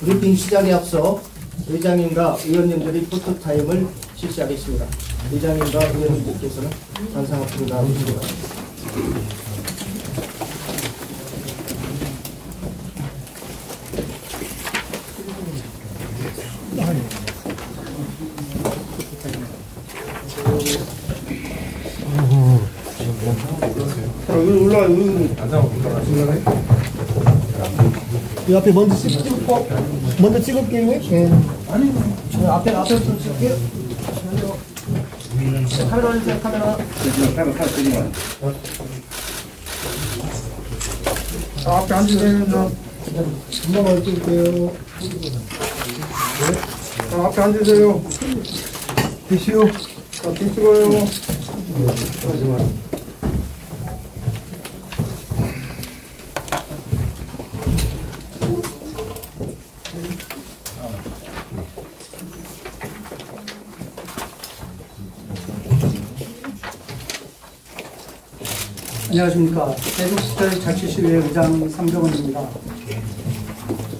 브리핑 시작에 앞서 의장님과 의원님들이 포토타임을 실시하겠습니다. 의장님과 의원님들께서는 단상 앞으로 나와주시기 바랍니다. 이 앞에 먼저 찍을게요. 예. 아니, 저 앞에서 찍을게요. 카메라 올리세요, 카메라. 앞에 앉으세요. 금방 찍을게요. 앞에 앉으세요. 뒤시오. 뒤 찍어요. 안녕하십니까. 세종특별자치시의회 의장 상정원입니다.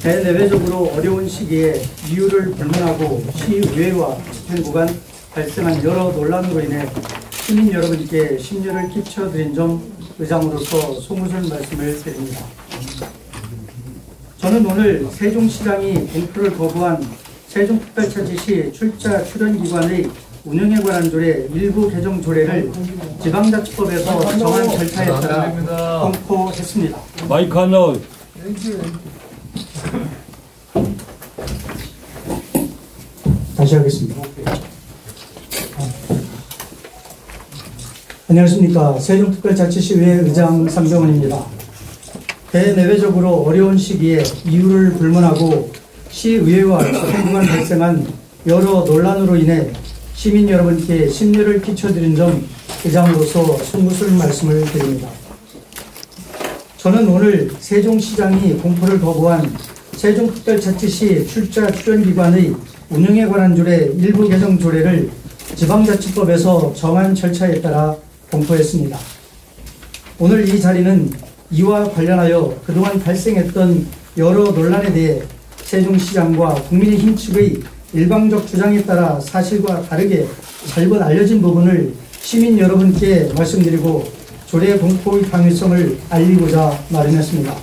대내외적으로 어려운 시기에 이유를 불문하고 시의회와 집행부 간 발생한 여러 논란으로 인해 시민 여러분께 심려를 끼쳐드린 점 의장으로서 송구스런 말씀을 드립니다. 저는 오늘 세종시장이 공표를 거부한 세종특별자치시 출자 출연기관의 운영에 관한 조례 일부 개정 조례를 지방자치법에서 정한 절차에 따라 공포했습니다. 마이크 안 나와요. 다시 하겠습니다. 안녕하십니까. 세종특별자치시의회 의장 상정원입니다. 대내외적으로 어려운 시기에 이유를 불문하고 시의회와 집행부 간 발생한 여러 논란으로 인해 시민 여러분께 심려를 끼쳐드린 점 의장으로서 송구스러운 말씀을 드립니다. 저는 오늘 세종시장이 공포를 거부한 세종특별자치시 출자 출연기관의 운영에 관한 조례 일부 개정 조례를 지방자치법에서 정한 절차에 따라 공포했습니다. 오늘 이 자리는 이와 관련하여 그동안 발생했던 여러 논란에 대해 세종시장과 국민의힘 측의 일방적 주장에 따라 사실과 다르게 잘못 알려진 부분을 시민 여러분께 말씀드리고 조례 공포의 당위성을 알리고자 마련했습니다.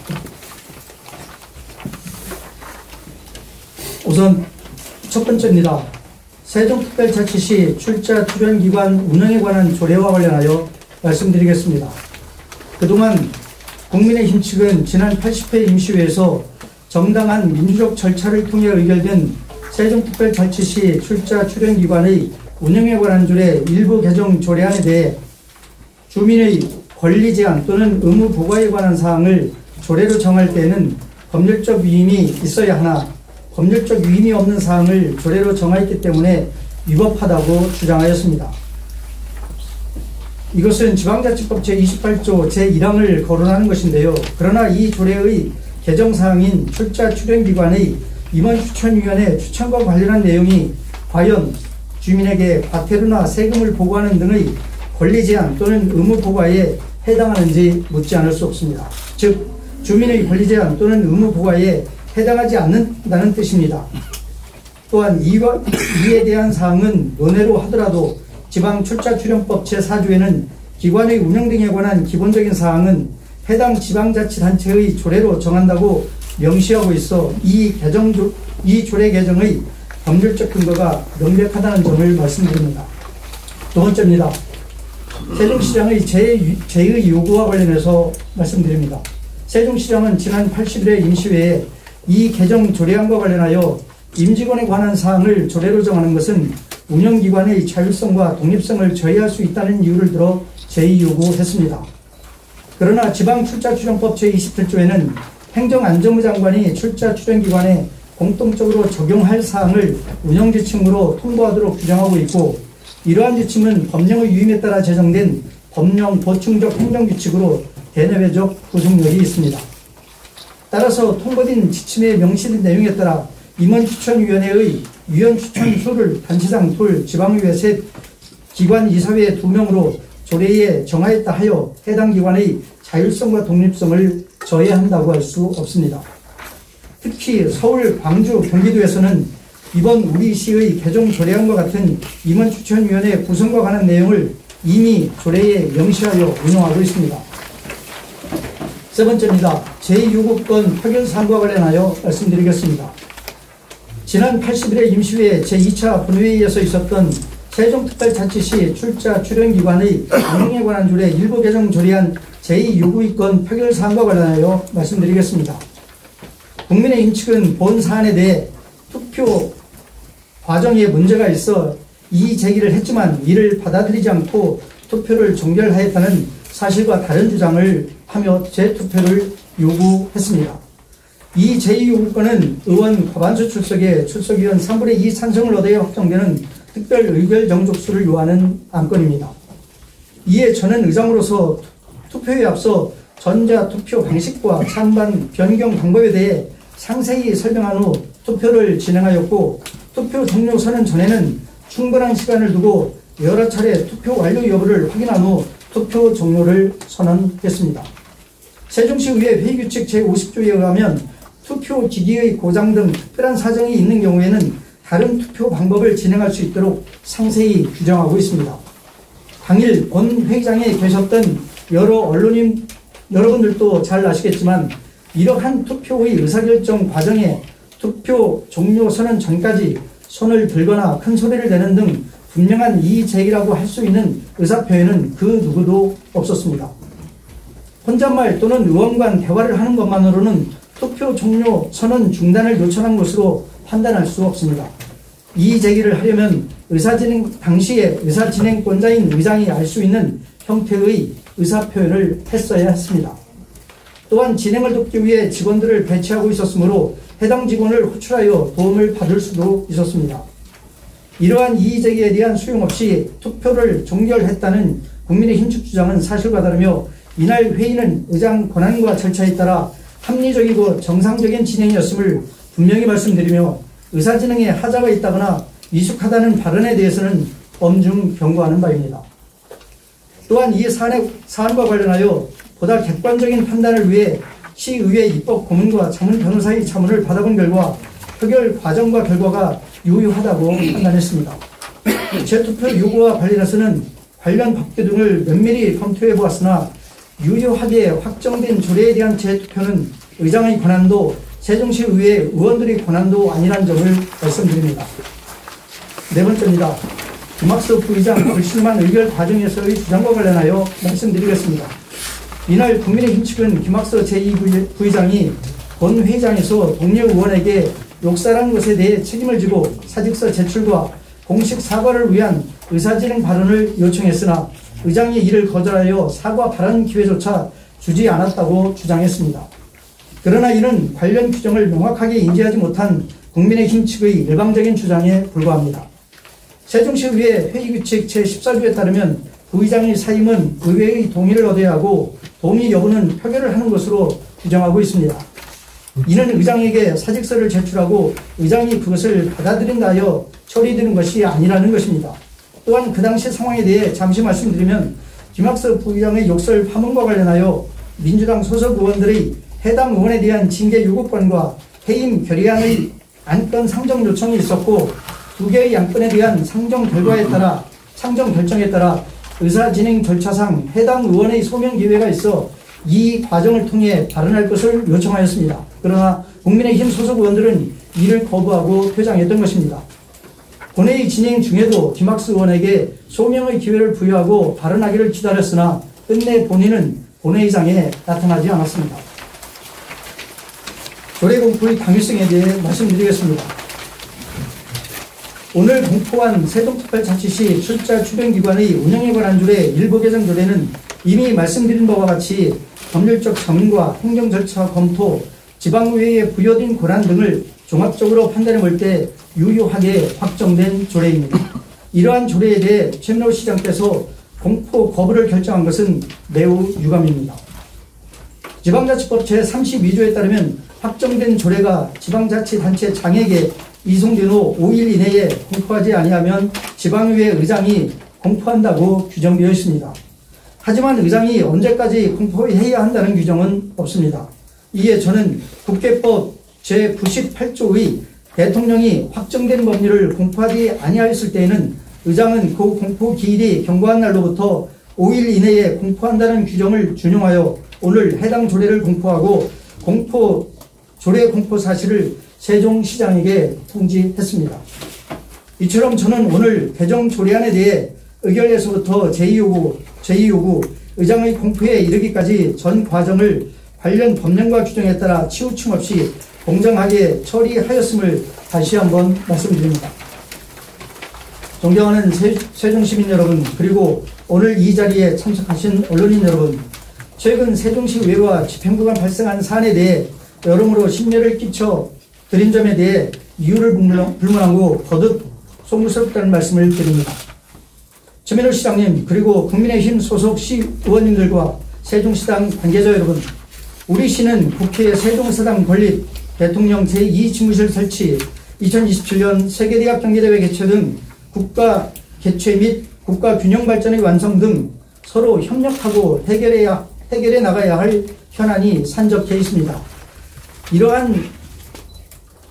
우선 첫 번째입니다. 세종특별자치시 출자 출연기관 운영에 관한 조례와 관련하여 말씀드리겠습니다. 그동안 국민의힘 측은 지난 80회 임시회에서 정당한 민주적 절차를 통해 의결된 세종특별자치시 출자 출연기관의 운영에 관한 조례 일부 개정 조례안에 대해 주민의 권리 제한 또는 의무 부과에 관한 사항을 조례로 정할 때에는 법률적 위임이 있어야 하나 법률적 위임이 없는 사항을 조례로 정하였기 때문에 위법하다고 주장하였습니다. 이것은 지방자치법 제28조 제1항을 거론하는 것인데요. 그러나 이 조례의 개정사항인 출자 출연기관의 임원추천위원회 추천과 관련한 내용이 과연 주민에게 과태료나 세금을 보고하는 등의 권리 제한 또는 의무 부과에 해당하는지 묻지 않을 수 없습니다. 즉 주민의 권리 제한 또는 의무 부과에 해당하지 않는다는 뜻입니다. 또한 이에 대한 사항은 논외로 하더라도 지방출자출연법 제4조에는 기관의 운영 등에 관한 기본적인 사항은 해당 지방자치단체의 조례로 정한다고 명시하고 있어 이 조례 개정의 법률적 근거가 명백하다는 점을 말씀드립니다. 두 번째입니다. 세종시장의 제2의 요구와 관련해서 말씀드립니다. 세종시장은 지난 80일의 임시회에 이 개정 조례안과 관련하여 임직원에 관한 사항을 조례로 정하는 것은 운영기관의 자율성과 독립성을 저해할 수 있다는 이유를 들어 제2요구했습니다. 그러나 지방출자출연법 제27조에는 행정안전부 장관이 출자출연기관에 공통적으로 적용할 사항을 운영지침으로 통보하도록 규정하고 있고 이러한 지침은 법령의 유임에 따라 제정된 법령 보충적 행정규칙으로 대내외적 구속력이 있습니다. 따라서 통보된 지침에 명시된 내용에 따라 임원추천위원회의 위원추천 수를 단체장 둘, 지방의회 셋, 기관 이사회 2명으로 조례에 정하였다 하여 해당 기관의 자율성과 독립성을 저해한다고 할 수 없습니다. 특히 서울, 광주, 경기도에서는 이번 우리 시의 개정 조례안과 같은 임원추천위원회 구성과 관한 내용을 이미 조례에 명시하여 운영하고 있습니다. 세 번째입니다. 제6호권 표결 사항과 관련하여 말씀드리겠습니다. 지난 80일의 임시회 제2차 본회의에서 있었던 세종특별자치시 출자 출연기관의 운영에 관한 조례 일부 개정 조례안 제2요구이권 표결 사항과 관련하여 말씀드리겠습니다. 국민의힘 측은 본 사안에 대해 투표 과정에 문제가 있어 이의 제기를 했지만 이를 받아들이지 않고 투표를 종결하였다는 사실과 다른 주장을 하며 재투표를 요구했습니다. 이 제2요구권은 의원 과반수 출석에 출석위원 3분의 2 찬성을 얻어야 확정되는 특별 의결 정족수를 요하는 안건입니다. 이에 저는 의장으로서 투표에 앞서 전자투표 방식과 찬반 변경 방법에 대해 상세히 설명한 후 투표를 진행하였고, 투표 종료 선언 전에는 충분한 시간을 두고 여러 차례 투표 완료 여부를 확인한 후 투표 종료를 선언했습니다. 세종시의회 회의규칙 제50조에 의하면 투표 기기의 고장 등 특별한 사정이 있는 경우에는 다른 투표 방법을 진행할 수 있도록 상세히 규정하고 있습니다. 당일 본 회의장에 계셨던 여러 언론인 여러분들도 잘 아시겠지만 이러한 투표의 의사결정 과정에 투표 종료 선언 전까지 손을 들거나 큰 소리를 내는 등 분명한 이의 제기라고 할 수 있는 의사표현은 그 누구도 없었습니다. 혼잣말 또는 의원 간 대화를 하는 것만으로는 투표 종료 선언 중단을 요청한 것으로 판단할 수 없습니다. 이의 제기를 하려면 당시에 의사진행권자인 의장이 알 수 있는 형태의 의사표현을 했어야 했습니다. 또한 진행을 돕기 위해 직원들을 배치하고 있었으므로 해당 직원을 호출하여 도움을 받을 수도 있었습니다. 이러한 이의 제기에 대한 수용 없이 투표를 종결했다는 국민의힘 측 주장은 사실과 다르며 이날 회의는 의장 권한과 절차에 따라 합리적이고 정상적인 진행이었음을 분명히 말씀드리며 의사진행에 하자가 있다거나 미숙하다는 발언에 대해서는 엄중 경고하는 바입니다. 또한 이 사안과 관련하여 보다 객관적인 판단을 위해 시의회 입법고문과 자문 변호사의 자문을 받아본 결과 표결 과정과 결과가 유효하다고 판단했습니다. 재투표 요구와 관련해서는 관련 법규 등을 면밀히 검토해 보았으나 유효하게 확정된 조례에 대한 재투표는 의장의 권한도 세종시의회 의원들의 권한도 아니라는 점을 말씀드립니다. 네 번째입니다. 김학수 부의장 불출마 의결 과정에서의 주장과 관련하여 말씀드리겠습니다. 이날 국민의힘 측은 김학수 제2부의장이 본 회의장에서 동료 의원에게 욕설한 것에 대해 책임을 지고 사직서 제출과 공식 사과를 위한 의사진행 발언을 요청했으나 의장이 이를 거절하여 사과 발언 기회조차 주지 않았다고 주장했습니다. 그러나 이는 관련 규정을 명확하게 인지하지 못한 국민의힘 측의 일방적인 주장에 불과합니다. 세종시의회 회의규칙 제14조에 따르면 부의장의 사임은 의회의 동의를 얻어야 하고 동의 여부는 표결을 하는 것으로 규정하고 있습니다. 이는 의장에게 사직서를 제출하고 의장이 그것을 받아들인다 하여 처리되는 것이 아니라는 것입니다. 또한 그 당시 상황에 대해 잠시 말씀드리면 김학수 부의장의 욕설 파문과 관련하여 민주당 소속 의원들의 해당 의원에 대한 징계 요구권과 해임 결의안의 안건 상정 요청이 있었고 2개의 양건에 대한 상정 결정에 따라 의사진행 절차상 해당 의원의 소명 기회가 있어 이 과정을 통해 발언할 것을 요청하였습니다. 그러나 국민의힘 소속 의원들은 이를 거부하고 퇴장했던 것입니다. 본회의 진행 중에도 김학수 의원에게 소명의 기회를 부여하고 발언하기를 기다렸으나 끝내 본인은 본회의장에 나타나지 않았습니다. 조례 공포의 당위성에 대해 말씀드리겠습니다. 오늘 공포한 세종특별자치시 출자 출연기관의 운영에 관한 조례 일부 개정 조례는 이미 말씀드린 바와 같이 법률적 정의와 행정 절차 검토, 지방의회에 부여된 권한 등을 종합적으로 판단해 볼 때 유효하게 확정된 조례입니다. 이러한 조례에 대해 최민호 시장께서 공포 거부를 결정한 것은 매우 유감입니다. 지방자치법 제32조에 따르면 확정된 조례가 지방자치단체 장에게 이송된 후 5일 이내에 공포하지 아니하면 지방의회 의장이 공포한다고 규정되어 있습니다. 하지만 의장이 언제까지 공포해야 한다는 규정은 없습니다. 이에 저는 국회법 제98조의 대통령이 확정된 법률을 공포하지 아니하였을 때에는 의장은 그 공포 기일이 경과한 날로부터 5일 이내에 공포한다는 규정을 준용하여 오늘 해당 조례를 공포하고 조례 공포 사실을 세종시장에게 통지했습니다. 이처럼 저는 오늘 개정 조례안에 대해 의결에서부터 제2요구 의장의 공포에 이르기까지 전 과정을 관련 법령과 규정에 따라 치우침 없이 공정하게 처리하였음을 다시 한번 말씀드립니다. 존경하는 세종시민 여러분, 그리고 오늘 이 자리에 참석하신 언론인 여러분, 최근 세종시 외와 집행부가 발생한 사안에 대해 여러모로 심려를 끼쳐 드린 점에 대해 이유를 불문하고 거듭 송구스럽다는 말씀을 드립니다. 최민호 시장님, 그리고 국민의힘 소속 시의원님들과 세종시당 관계자 여러분, 우리 시는 국회 세종사당 건립, 대통령 제2집무실 설치, 2027년 세계대학 경기대회 개최 등 국가 개최 및 국가 균형 발전의 완성 등 서로 협력하고 해결해 나가야 할 현안이 산적해 있습니다. 이러한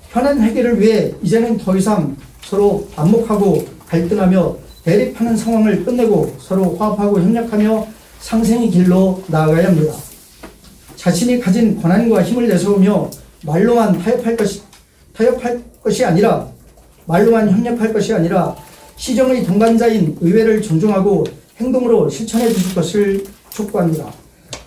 현안 해결을 위해 이제는 더 이상 서로 반목하고 갈등하며 대립하는 상황을 끝내고 서로 화합하고 협력하며 상생의 길로 나아가야 합니다. 자신이 가진 권한과 힘을 내세우며 말로만 타협할 것이 아니라 말로만 협력할 것이 아니라 시정의 동반자인 의회를 존중하고 행동으로 실천해 주실 것을 촉구합니다.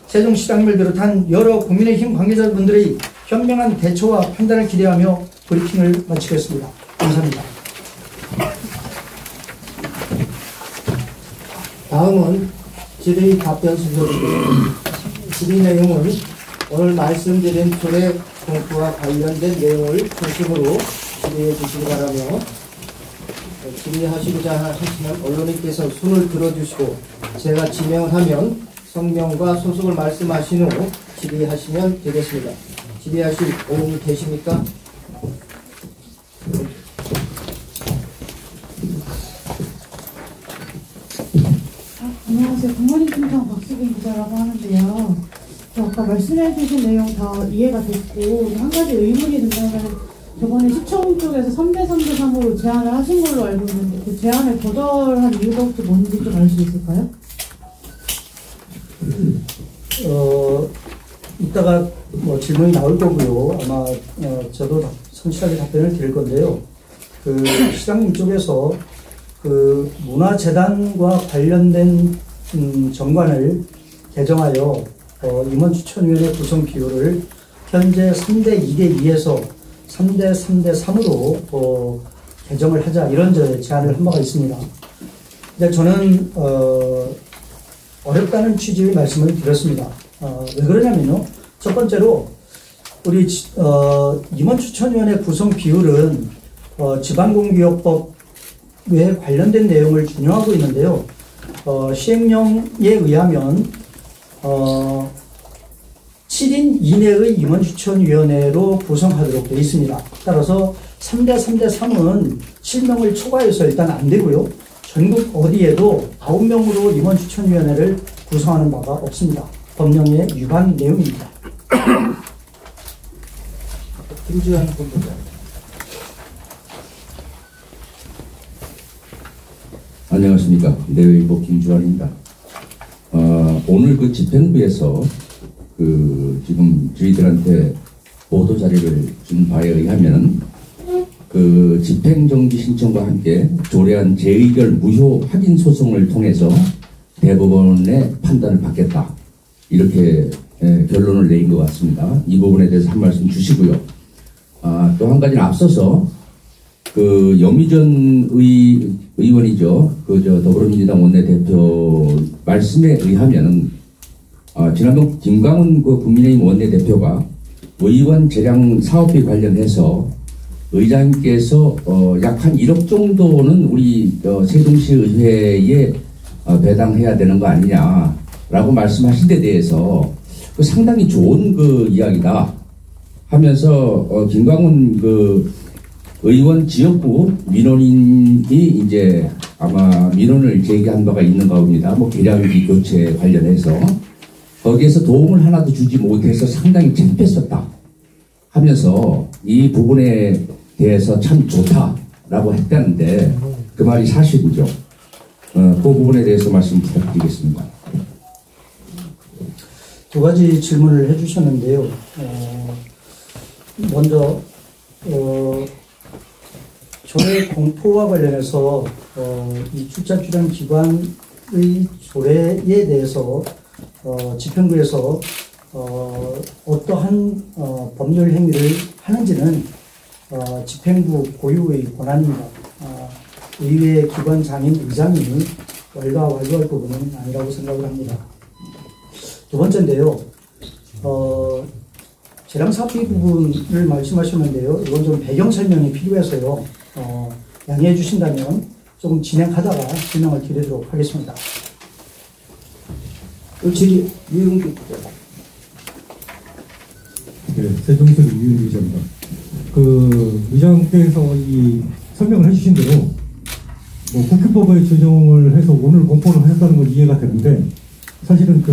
세종시장님을 비롯한 여러 국민의힘 관계자분들의 현명한 대처와 판단을 기대하며 브리핑을 마치겠습니다. 감사합니다. 다음은 질의 답변 순서입니다. 질의 내용은 오늘 말씀드린 조례 공포와 관련된 내용을 중심으로 질의해 주시기 바라며, 질의하시고자 하시면 언론인께서 손을 들어주시고 제가 지명을 하면 성명과 소속을 말씀하신 후 질의하시면 되겠습니다. 질의하실 의원이 계십니까? 안녕하세요. 국민의 신청 박수빈 기자라고 하는데요. 아까 말씀해주신 내용 다 이해가 됐고, 한 가지 의문이 든다면 저번에 시청 쪽에서 3대3대3으로 제안을 하신 걸로 알고 있는데 그 제안을 거절한 이유가 혹시 뭔지 좀 알 수 있을까요? 이따가 질문이 나올 거고요. 아마 저도 성실하게 답변을 드릴 건데요. 그 시장님 쪽에서 그 문화재단과 관련된 정관을 개정하여 임원추천위원회 구성 비율을 현재 3대2대2에서 3대3대3으로 개정을 하자, 이런 제안을 한 바가 있습니다. 근데 저는 어렵다는 취지의 말씀을 드렸습니다. 왜 그러냐면요, 첫 번째로 우리 임원추천위원회 구성 비율은 지방공기업법에 관련된 내용을 준용하고 있는데요. 시행령에 의하면 7인 이내의 임원추천위원회로 구성하도록 되어 있습니다. 따라서 3대3은 7명을 초과해서 일단 안 되고요. 전국 어디에도 9명으로 임원추천위원회를 구성하는 바가 없습니다. 법령의 위반 내용입니다. 김주환 본부장. 안녕하십니까. 내외일보 김주환입니다. 오늘 그 집행부에서 지금 저희들한테 보도 자료를 준 바에 의하면 그 집행정지 신청과 함께 조례안 재의결 무효 확인 소송을 통해서 대법원의 판단을 받겠다, 이렇게 결론을 내린 것 같습니다. 이 부분에 대해서 한 말씀 주시고요. 또 한 가지는 앞서서 그 염희전 의원이죠. 더불어민주당 원내대표 말씀에 의하면 지난번 김광훈 국민의힘 원내대표가 의원 재량 사업비 관련해서 의장님께서 약 한 1억 정도는 우리 세종시 의회에 배당해야 되는 거 아니냐라고 말씀하신 데 대해서 상당히 좋은 이야기다 하면서 김광훈 의원 지역구 민원인이 이제 아마 민원을 제기한 바가 있는가 봅니다. 계량기 교체 관련해서 거기에서 도움을 하나도 주지 못해서 상당히 창피했었다 하면서 이 부분에 대해서 참 좋다라고 했다는데 그 말이 사실이죠. 그 부분에 대해서 말씀 부탁드리겠습니다. 두 가지 질문을 해주셨는데요. 먼저 조례 공포와 관련해서 이 출자 출연 기관의 조례에 대해서 집행부에서 어떠한 법률 행위를 하는지는 집행부 고유의 권한입니다. 의회 기관 장인 의장이 왈가왈부할 부분은 아니라고 생각을 합니다. 두 번째인데요. 재량사업비 부분을 말씀하셨는데요. 이건 좀 배경 설명이 필요해서요. 양해해 주신다면 조금 진행하다가 설명을 드리도록 하겠습니다. 질의 유영규 기자. 네, 세종석 이윤 기자입니다. 의장께서 이 설명을 해주신 대로 국회법에 제정을 해서 오늘 공포를 하셨다는 건 이해가 되는데 사실은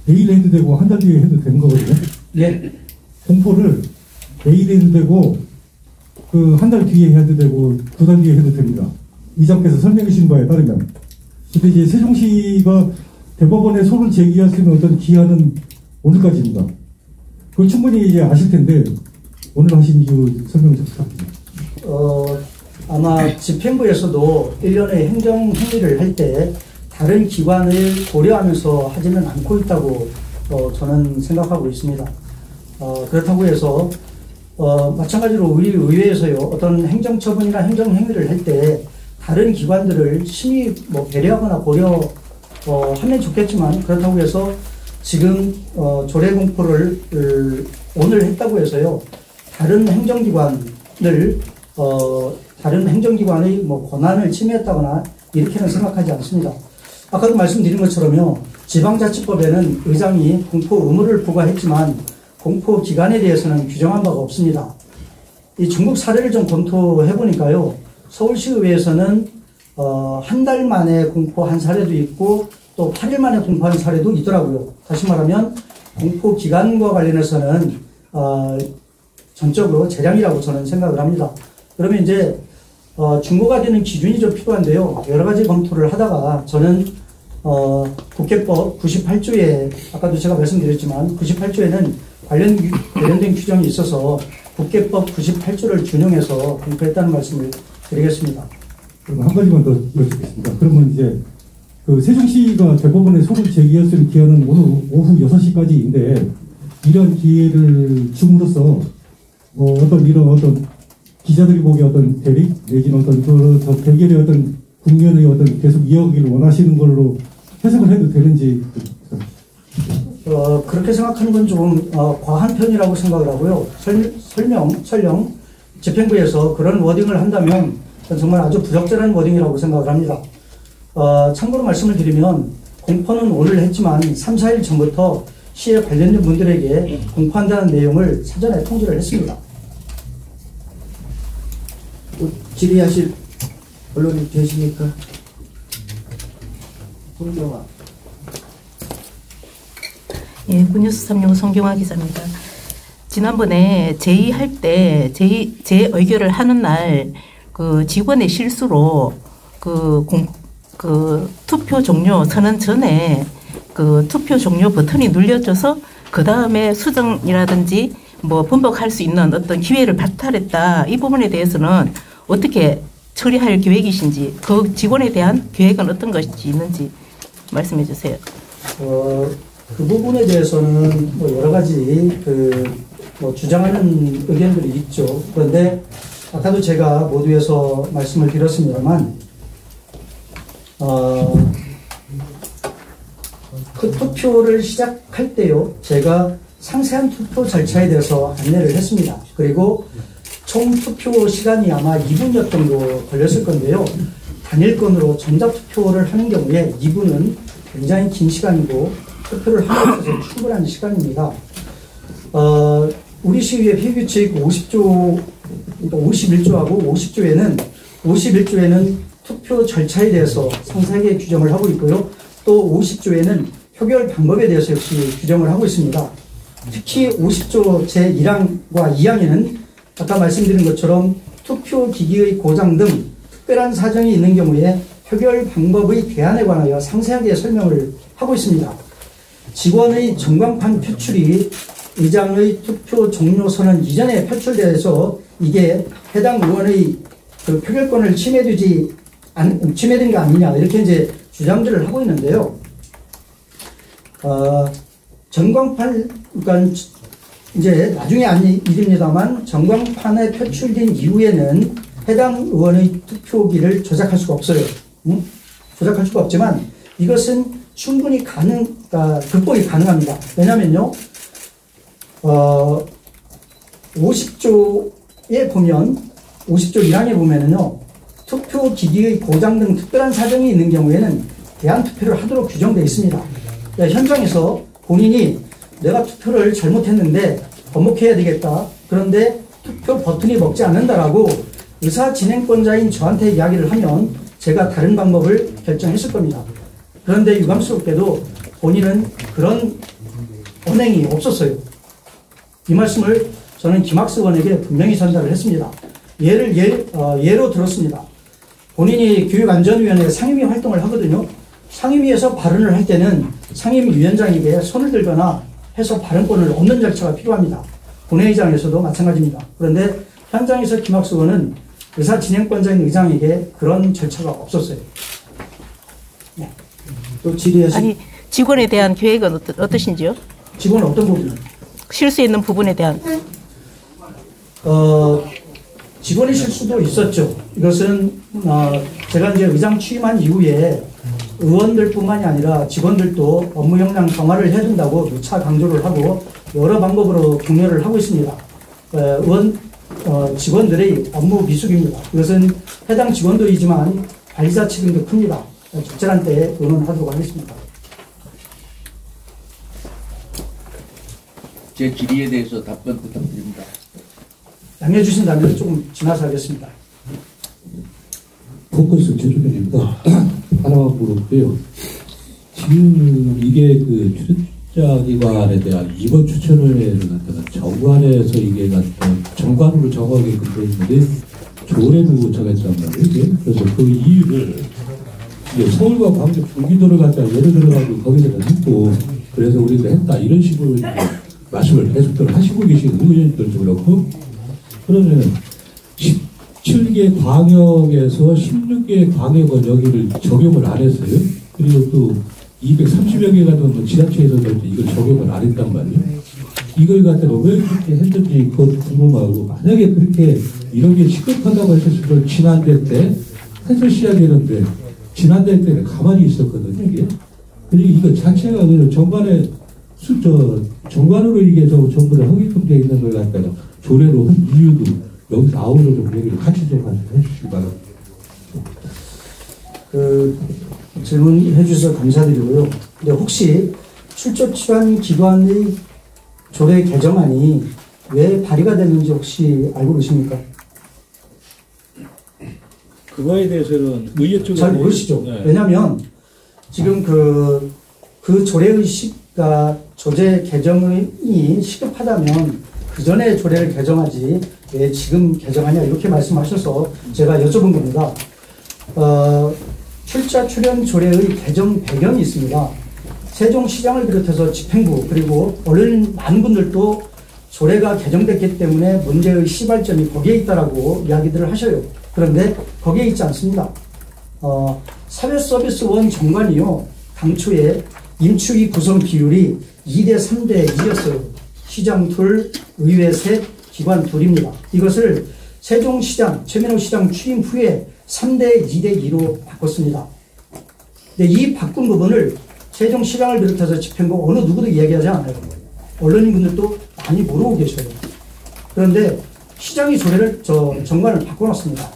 내일 해도 되고 한 달 뒤에 해도 되는 거거든요. 네. 공포를 내일 해도 되고 한 달 뒤에 해도 되고 2달 뒤에 해도 됩니다. 의장께서 설명해 주신 바에 따르면. 근데 이제 세종시가 대법원에 소를 제기할 수 있는 어떤 기한은 오늘까지입니다. 그걸 충분히 이제 아실 텐데 오늘 하신 이유 설명 좀 부탁드립니다. 아마 집행부에서도 1년의 행정 행위를 할 때 다른 기관을 고려하면서 하지는 않고 있다고 저는 생각하고 있습니다. 그렇다고 해서 마찬가지로 우리 의회에서요 어떤 행정처분이나 행정행위를 할 때 다른 기관들을 심히 배려하거나 고려하면 좋겠지만 그렇다고 해서 지금 조례 공포를 오늘 했다고 해서요 다른 행정기관의 권한을 침해했다거나 이렇게는 생각하지 않습니다. 아까도 말씀드린 것처럼요 지방자치법에는 의장이 공포 의무를 부과했지만 공포 기간에 대해서는 규정한 바가 없습니다. 이 중국 사례를 좀 검토해 보니까요 서울시의회에서는 한 달 만에 공포한 사례도 있고 또 8일 만에 공포한 사례도 있더라고요. 다시 말하면 공포 기간과 관련해서는 전적으로 재량이라고 저는 생각을 합니다. 그러면 이제 준거가 되는 기준이 좀 필요한데요. 여러 가지 검토를 하다가 저는 국회법 98조에 아까도 제가 말씀드렸지만 98조에는 관련된 규정이 있어서 국회법 98조를 준용해서 공포했다는 말씀을 드리겠습니다. 그럼 한 가지만 더 여쭙겠습니다. 그러면 이제 세종시가 대법원에 소를 제기할 수 있는 기한은 오늘 오후 6시까지인데 이런 기회를 줌으로써 어떤 기자들이 보기에 어떤 대립 내지는 어떤 대결의 어떤 국면의 어떤 계속 이어가기를 원하시는 걸로 해석을 해도 되는지. 그렇게 생각하는 건 조금 과한 편이라고 생각을 하고요. 설령 집행부에서 그런 워딩을 한다면 정말 아주 부적절한 워딩이라고 생각을 합니다. 참고로 말씀을 드리면 공포는 오늘 했지만 3, 4일 전부터 시에 관련된 분들에게 공포한다는 내용을 사전에 통지를 했습니다. 질의하실 언론인 되십니까? 송경아. 예, 군뉴스 365 송경아 기자입니다. 지난번에 제의할 때 재의결을 하는 날 직원의 실수로 투표 종료 선언 전에 투표 종료 버튼이 눌려져서 그 다음에 수정이라든지 번복할 수 있는 어떤 기회를 박탈했다. 이 부분에 대해서는 어떻게 처리할 계획이신지, 그 직원에 대한 계획은 어떤 것이 있는지 말씀해 주세요. 그 부분에 대해서는 여러 가지 주장하는 의견들이 있죠. 그런데 아까도 제가 모두에서 말씀을 드렸습니다만 그 투표를 시작할 때요 제가 상세한 투표 절차에 대해서 안내를 했습니다. 그리고 총 투표 시간이 아마 2분여 정도 걸렸을 건데요. 단일건으로 전자투표를 하는 경우에 2분은 굉장히 긴 시간이고 투표를 하는 데 있어서 충분한 시간입니다. 우리 시의회 회규칙 50조, 51조하고 51조에는 투표 절차에 대해서 상세하게 규정을 하고 있고요. 또 50조에는 표결 방법에 대해서 역시 규정을 하고 있습니다. 특히 50조 제1항과 2항에는 아까 말씀드린 것처럼 투표 기기의 고장 등 특별한 사정이 있는 경우에 표결 방법의 대안에 관하여 상세하게 설명을 하고 있습니다. 직원의 전광판 표출이 의장의 투표 종료 선언 이전에 표출돼서 이게 해당 의원의 그 표결권을 침해된 거 아니냐 이렇게 이제 주장들을 하고 있는데요. 전광판 그러니까 이제 나중에 일입니다만 전광판에 표출된 이후에는 해당 의원의 투표기를 조작할 수가 없어요. 조작할 수가 없지만 이것은 충분히 극복이 가능합니다. 왜냐면요, 50조에 보면, 50조 1항에 보면은요, 투표 기기의 고장 등 특별한 사정이 있는 경우에는 대안 투표를 하도록 규정되어 있습니다. 그러니까 현장에서 본인이 내가 투표를 잘못했는데 번복해야 되겠다. 그런데 투표 버튼이 먹지 않는다라고 의사 진행권자인 저한테 이야기를 하면 제가 다른 방법을 결정했을 겁니다. 그런데 유감스럽게도 본인은 그런 언행이 없었어요. 이 말씀을 저는 김학수 의원에게 분명히 전달을 했습니다. 예로 들었습니다. 본인이 교육안전위원회 상임위 활동을 하거든요. 상임위에서 발언을 할 때는 상임위원장에게 손을 들거나 해서 발언권을 얻는 절차가 필요합니다. 본회의장에서도 마찬가지입니다. 그런데 현장에서 김학수 의원은 의사진행권자인 의장에게 그런 절차가 없었어요. 네. 또 질의하신 아니, 직원에 대한 계획은 어떠신지요? 직원은 어떤 부분을? 실수 있는 부분에 대한. 직원의 실수도 있었죠. 이것은 제가 이제 의장 취임한 이후에 의원들뿐만이 아니라 직원들도 업무 역량 강화를 해야 된다고 누차 강조를 하고 여러 방법으로 격려를 하고 있습니다. 직원들의 업무 미숙입니다. 이것은 해당 직원도이지만 관리자 책임도 큽니다. 적절한 때에 의논하도록 하겠습니다. 제 질의에 대해서 답변 부탁드립니다. 양해해 주신다면 조금 지나서 하겠습니다. 포커스 최종현입니다. 하나만 물어볼게요. 지금 이게 그 출자기관에 대한 이번 추천을 갖다가 정관에서 이게 갖다 정관으로 정하게끔 돼 있는데 조례로 정했단 말이에요. 그래서 그 이유를 이게 서울과 광주 경기도를 갖다 예를 들어가지고 거기서 했고 그래서 우리가 했다 이런 식으로 이제 말씀을 계속들 하시고 계신 의원님들도 그렇고 그러면 17개 광역에서 16개 광역은 여기를 적용을 안 했어요. 그리고 또 230여 개가 더 지자체에서도 이걸 적용을 안 했단 말이에요. 이걸 갖다가 왜 그렇게 했는지 그것도 궁금하고 만약에 그렇게 이런 게 시급하다고 했었으면 지난대 때 해서 시작했는데 지난대 때는 가만히 있었거든요. 이게. 그리고 이거 자체가 그냥 정관에 정관으로 이게 전부 다 허위금 되어 있는 걸 갖다가 조례로 한 이유도 여기 나오는 좀 얘기를 같이 좀 해주시기 바랍니다. 질문해 주셔서 감사드리고요. 근데 혹시 출조 취한 기관의 조례 개정안이 왜 발의가 됐는지 혹시 알고 계십니까? 그거에 대해서는 의회 쪽에 잘 모르시죠? 네. 왜냐하면 지금 그 조례의식과 조제 개정이 시급하다면 그 전에 조례를 개정하지 왜 지금 개정하냐 이렇게 말씀하셔서 제가 여쭤본 겁니다. 출자 출연 조례의 개정 배경이 있습니다. 세종시장을 비롯해서 집행부 그리고 언론 많은 분들도 조례가 개정됐기 때문에 문제의 시발점이 거기에 있다라고 이야기들을 하셔요. 그런데 거기에 있지 않습니다. 사회서비스원 정관이요. 당초에 임추위 구성 비율이 2대 3대 2였어요. 시장 둘, 의회 셋, 기관 둘입니다. 이것을 세종시장, 최민호 시장 취임 후에 3대 2대 2로 바꿨습니다. 근데 이 바꾼 부분을 세종시장을 비롯해서 집행부 어느 누구도 이야기하지 않아요. 언론인분들도 많이 모르고 계셔요. 그런데 시장이 정관을 바꿔놨습니다.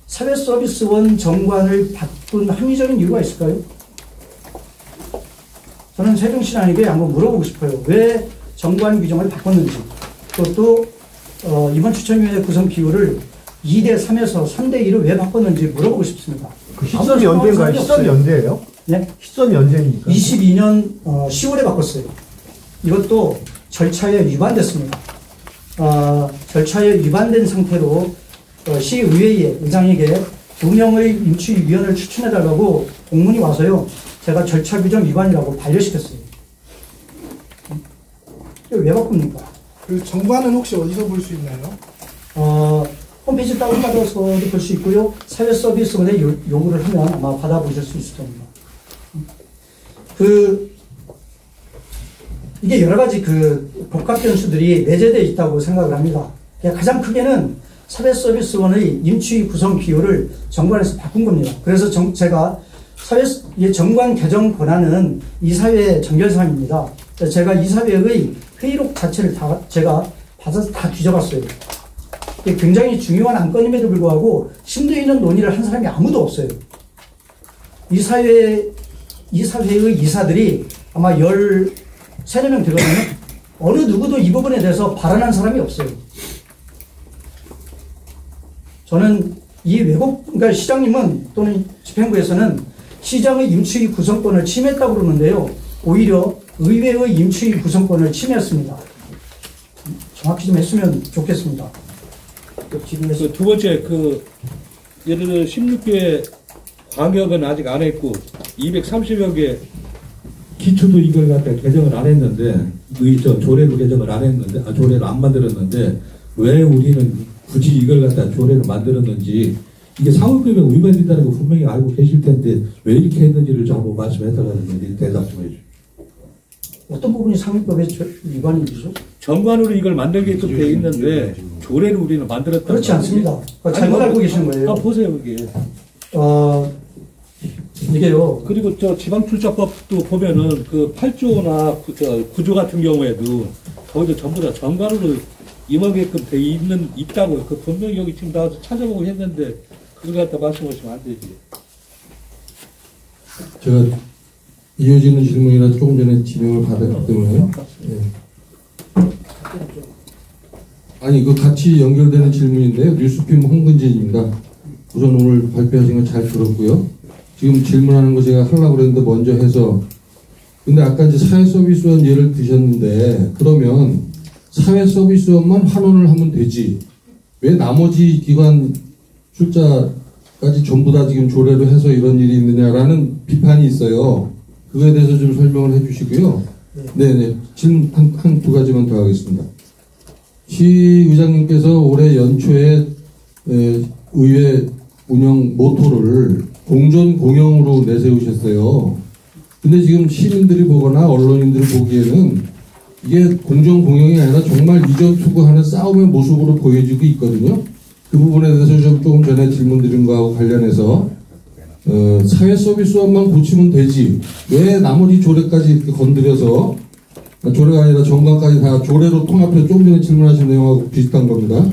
사회서비스원 정관을 바꾼 합리적인 이유가 있을까요? 저는 세종시장에게 한번 물어보고 싶어요. 왜 정관 규정을 바꿨는지. 그것도 이번 추천위원회 구성 비율을 2대 3에서 3대 2로 왜 바꿨는지 물어보고 싶습니다. 그 시점이 언제인가요? 시점이 언제예요? 네? 시점이 언제입니까? 22년 10월에 바꿨어요. 이것도 절차에 위반됐습니다. 절차에 위반된 상태로 시의회의 의장에게 2명의 임치위원을 추천해달라고 공문이 와서요. 제가 절차 규정 위반이라고 반려시켰어요. 이거 왜 바꿉니까? 그 정관은 혹시 어디서 볼 수 있나요? 홈페이지 다운받아서도 볼 수 있고요. 사회서비스원에 요구를 하면 아마 받아보실 수 있을 겁니다. 이게 여러 가지 복합 변수들이 내재되어 있다고 생각을 합니다. 가장 크게는 사회서비스원의 임치 구성 비율을 정관에서 바꾼 겁니다. 그래서 제가 정관 개정 권한은 이사회 정결사항입니다. 제가 이사회의 회의록 자체를 제가 받아서 다 뒤져봤어요. 이게 굉장히 중요한 안건임에도 불구하고 심도 있는 논의를 한 사람이 아무도 없어요. 이사회의 이사들이 아마 13명 되거든요. 어느 누구도 이 부분에 대해서 발언한 사람이 없어요. 저는 이 그러니까 시장님은 또는 집행부에서는 시장의 임추위 구성권을 침해했다고 그러는데요. 오히려 의회의 임추위 구성권을 침해했습니다. 정확히 좀 했으면 좋겠습니다. 두 번째, 예를 들어 16개 광역은 아직 안 했고, 230여 개 기초도 이걸 갖다 개정을 안 했는데, 조례로 개정을 안 했는데, 조례를 안 만들었는데, 왜 우리는 굳이 이걸 갖다 조례를 만들었는지, 이게 상업법에 위반된다는 거 분명히 알고 계실 텐데, 왜 이렇게 했는지를 좀 한번 말씀해달라는 대답 좀 해주세요. 어떤 부분이 상업법의 위반이죠? 정관으로 이걸 만들게끔 되어 있는데, 조례를 우리는 만들었다. 그렇지 않습니다. 잘못 알고 계시는 거예요. 보세요, 그게. 이게요. 그리고 지방출자법도 보면은 8조나 9조 같은 경우에도 거기도 전부 다 정관으로 임하게끔 돼 있다고. 분명히 여기 지금 나와서 찾아보고 했는데, 그걸 갖다 말씀하시면 안 되지. 제가 이어지는 질문이라 조금 전에 지명을 받았기 때문에요. 네. 아니, 같이 연결되는 질문인데요. 뉴스핌 홍근진입니다. 우선 오늘 발표하신 거 잘 들었고요. 지금 질문하는 거 제가 하려고 그랬는데 먼저 해서, 근데 아까 이제 사회서비스원 예를 드셨는데, 그러면 사회서비스원만 환원을 하면 되지. 왜 나머지 기관 출자까지 전부 다 지금 조례로 해서 이런 일이 있느냐라는 비판이 있어요. 그거에 대해서 좀 설명을 해 주시고요. 네네. 질문 두 가지만 더 하겠습니다. 시의장님께서 올해 연초에 의회 운영 모토를 공존 공영으로 내세우셨어요. 근데 지금 시민들이 보거나 언론인들이 보기에는 이게 공존 공영이 아니라 정말 이전 투구하는 싸움의 모습으로 보여지고 있거든요. 그 부분에 대해서 조금 전에 질문드린 거하고 관련해서 사회서비스원만 고치면 되지 왜 나머지 조례까지 이렇게 건드려서, 조례가 아니라 정관까지 다 조례로 통합해서 조금 전에 질문하신 내용하고 비슷한 겁니다.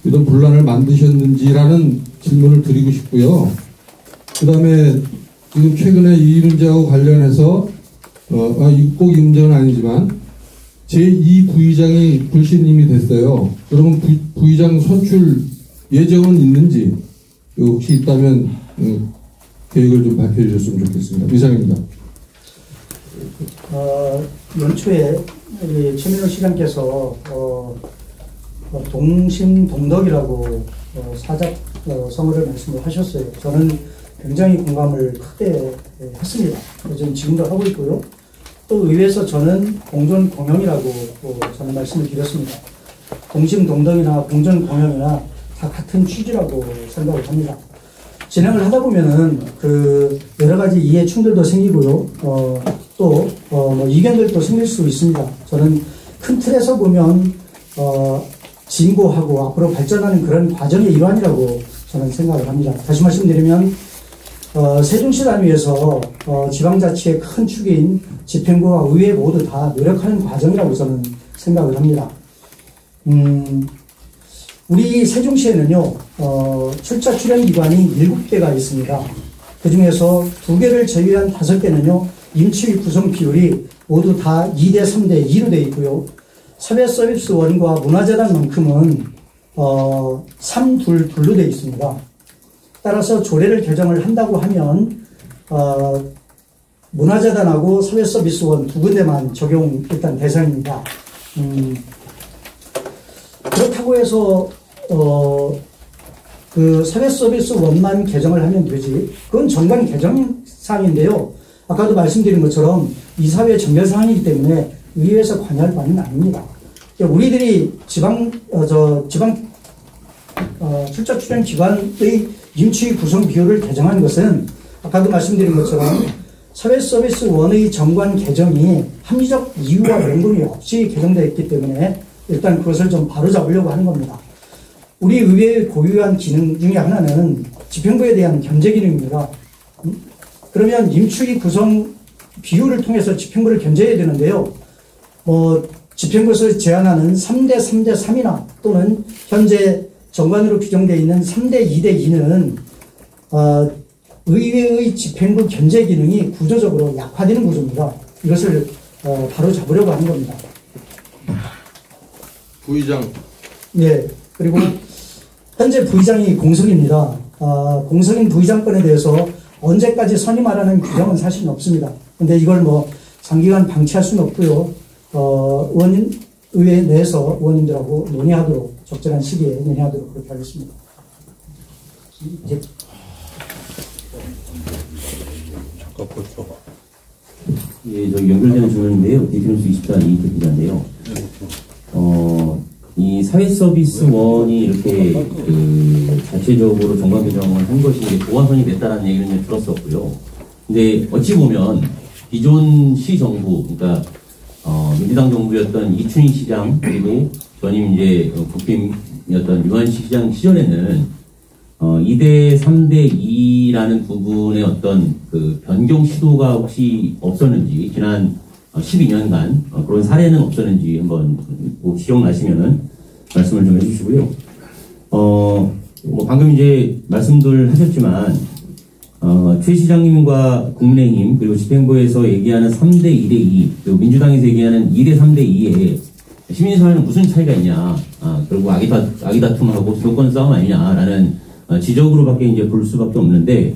이런 분란을 만드셨는지라는 질문을 드리고 싶고요. 그 다음에 지금 최근에 이 문제하고 관련해서 꼭 이 문제는 아니지만 제2부의장이 불신임이 됐어요. 그러면 부의장 선출 예정은 있는지 혹시 있다면 계획을 좀 밝혀 주셨으면 좋겠습니다. 이상입니다. 연초에 최민호 시장께서 동심동덕이라고 사작 성어를 말씀을 하셨어요. 저는 굉장히 공감을 크게 했습니다. 지금도 하고 있고요. 또 의회에서 저는 공존공영이라고 저는 말씀을 드렸습니다. 동심동덕이나 공존공영이나 다 같은 취지라고 생각을 합니다. 진행을 하다 보면은 여러 가지 이해 충돌도 생기고요. 또 이견들도 생길 수 있습니다. 저는 큰 틀에서 보면 진보하고 앞으로 발전하는 그런 과정의 일환이라고 저는 생각을 합니다. 다시 말씀드리면 세종시 단위에서 지방자치의 큰 축인 집행부와 의회 모두 다 노력하는 과정이라고 저는 생각을 합니다. 우리 세종시에는요, 출자 출연기관이 7개가 있습니다. 그 중에서 2개를 제외한 5개는요, 임치위 구성 비율이 모두 다 2대 3대 2로 되어 있고요. 사회서비스원과 문화재단만큼은 322로 되어 있습니다. 따라서 조례를 개정을 한다고 하면 문화재단하고 사회서비스원 두 군데만 적용 일단 대상입니다. 그렇다고 해서 그 사회서비스원만 개정을 하면 되지. 그건 정관 개정사항인데요. 아까도 말씀드린 것처럼 이사회 정결사항이기 때문에 의회에서 관여할 바는 아닙니다. 우리들이 지방 출자 출연 기관의 임추위 구성 비율을 개정하는 것은 아까도 말씀드린 것처럼 사회서비스원의 정관 개정이 합리적 이유와 명분이 없이 개정되어 있기 때문에 일단 그것을 좀 바로잡으려고 하는 겁니다. 우리 의회의 고유한 기능 중에 하나는 집행부에 대한 견제 기능입니다. 그러면 임추위 구성 비율을 통해서 집행부를 견제해야 되는데요. 집행부에서 제안하는 3대 3대 3이나 또는 현재 정관으로 규정되어 있는 3대 2대 2는 의회의 집행부 견제 기능이 구조적으로 약화되는 구조입니다. 이것을 바로 잡으려고 하는 겁니다. 부의장. 네. 그리고 현재 부의장이 공석입니다. 공석인 부의장권에 대해서 언제까지 선임하라는 규정은 사실은 없습니다. 근데 이걸 장기간 방치할 수는 없고요. 의회 내에서 의원님들하고 논의하도록 적절한 시기에 논의하도록 그렇게 하겠습니다. 잠깐 보죠. 예, 저기 연결되는 질문인데요. 디펜스 24 이인태 기자인데요. 이 사회서비스원이 이렇게 자체적으로 정관 개정을 한 것이 이제 보완선이 됐다는 얘기는 들었었고요. 근데 어찌 보면 기존 시정부, 그러니까 민주당 정부였던 이춘희 시장 그리고 전임 이제 국힘이었던 유한식 시장 시절에는 2대 3대 2라는 부분의 어떤 그 변경 시도가 혹시 없었는지 지난 12년간 그런 사례는 없었는지 한번 기억나시면은 말씀을 좀 해주시고요. 방금 이제 말씀들 하셨지만 최 시장님과 국민의힘 그리고 집행부에서 얘기하는 3대 2대 2 그리고 민주당에서 얘기하는 2대 3대 2에 시민사회는 무슨 차이가 있냐, 그리고 아기다툼하고 주도권 싸움 아니냐라는 지적으로밖에 이제 볼 수밖에 없는데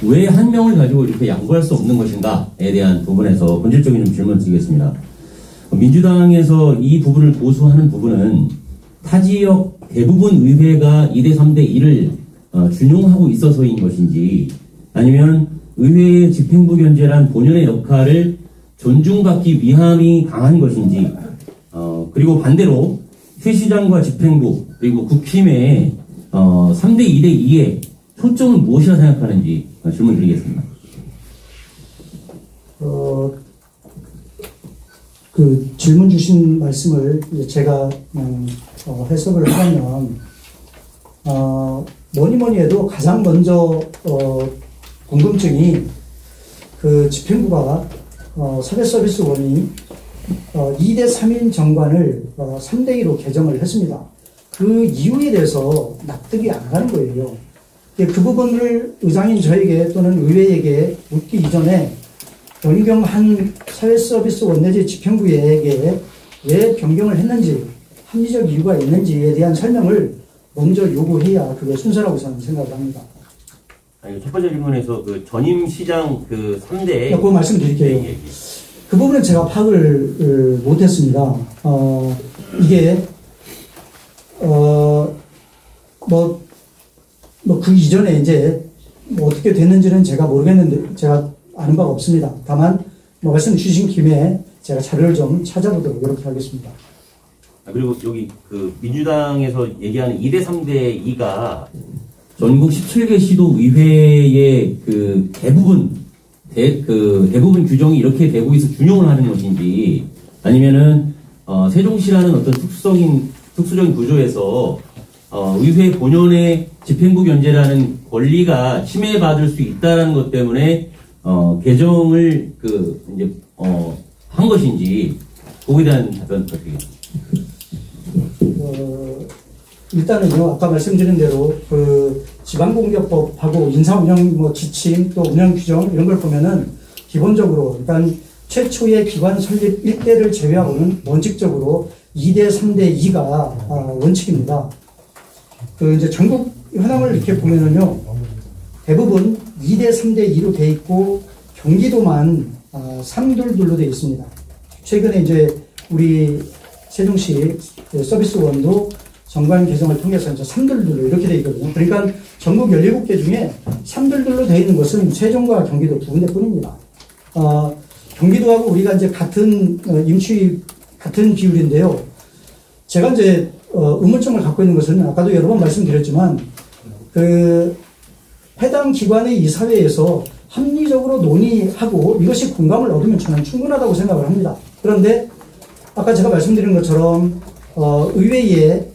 왜 한 명을 가지고 이렇게 양보할 수 없는 것인가에 대한 부분에서 본질적인 좀 질문을 드리겠습니다. 민주당에서 이 부분을 고수하는 부분은 타 지역 대부분 의회가 2대 3대 2를 준용하고 있어서인 것인지 아니면 의회의 집행부 견제란 본연의 역할을 존중받기 위함이 강한 것인지 그리고 반대로 최 시장과 집행부 그리고 국힘의 3대 2대 2의 초점은 무엇이라 생각하는지 질문 드리겠습니다. 그 질문 주신 말씀을 제가 해석을 하면 뭐니 해도 가장 먼저 궁금증이 그 집행부가 사회서비스원이 2대 3인 정관을 3대 2로 개정을 했습니다. 그 이유에 대해서 납득이 안 가는 거예요. 그 부분을 의장인 저에게 또는 의회에게 묻기 이전에 변경한 사회서비스원 내지 집행부에게 왜 변경을 했는지 합리적 이유가 있는지에 대한 설명을 먼저 요구해야 그게 순서라고 저는 생각을 합니다. 아니, 첫 번째 질문에서 그 전임 시장 그 3대 그거 말씀드릴게요. 그 부분은 제가 파악을 못했습니다. 이게 그 이전에 이제 어떻게 됐는지는 제가 모르겠는데 제가 아는 바가 없습니다. 다만 말씀 주신 김에 제가 자료를 좀 찾아보도록 이렇게 하겠습니다. 그리고 여기 그 민주당에서 얘기하는 2대 3대 2가 전국 17개 시도 의회의 그 대부분 규정이 이렇게 되고 있어 준용을 하는 것인지 아니면은 세종시라는 어떤 특수적인 구조에서 의회 본연의 집행부 견제라는 권리가 침해받을 수 있다는 것 때문에 개정을 한 것인지 거기에 대한 답변 부탁드리겠습니다. 일단은요, 아까 말씀드린 대로 그 지방공격법하고 인사운영 지침 또 운영 규정 이런 걸 보면은 기본적으로 일단 최초의 기관 설립 1대를 제외하고는 원칙적으로 2대, 3대, 2가 원칙입니다. 이제 전국 현황을 이렇게 보면은요, 대부분 2대, 3대, 2로 돼 있고, 경기도만 3둘둘로 돼 있습니다. 최근에 이제 우리 세종시 서비스원도 정관 개정을 통해서 이제 3둘둘로 이렇게 돼 있거든요. 그러니까 전국 17개 중에 3둘둘로 돼 있는 것은 세종과 경기도 두 군데 뿐입니다. 경기도하고 우리가 이제 같은 임추위 같은 비율인데요. 제가 이제 의문점을 갖고 있는 것은 아까도 여러 번 말씀드렸지만 해당 기관의 이사회에서 합리적으로 논의하고 이것이 공감을 얻으면 저는 충분하다고 생각을 합니다. 그런데 아까 제가 말씀드린 것처럼 의회에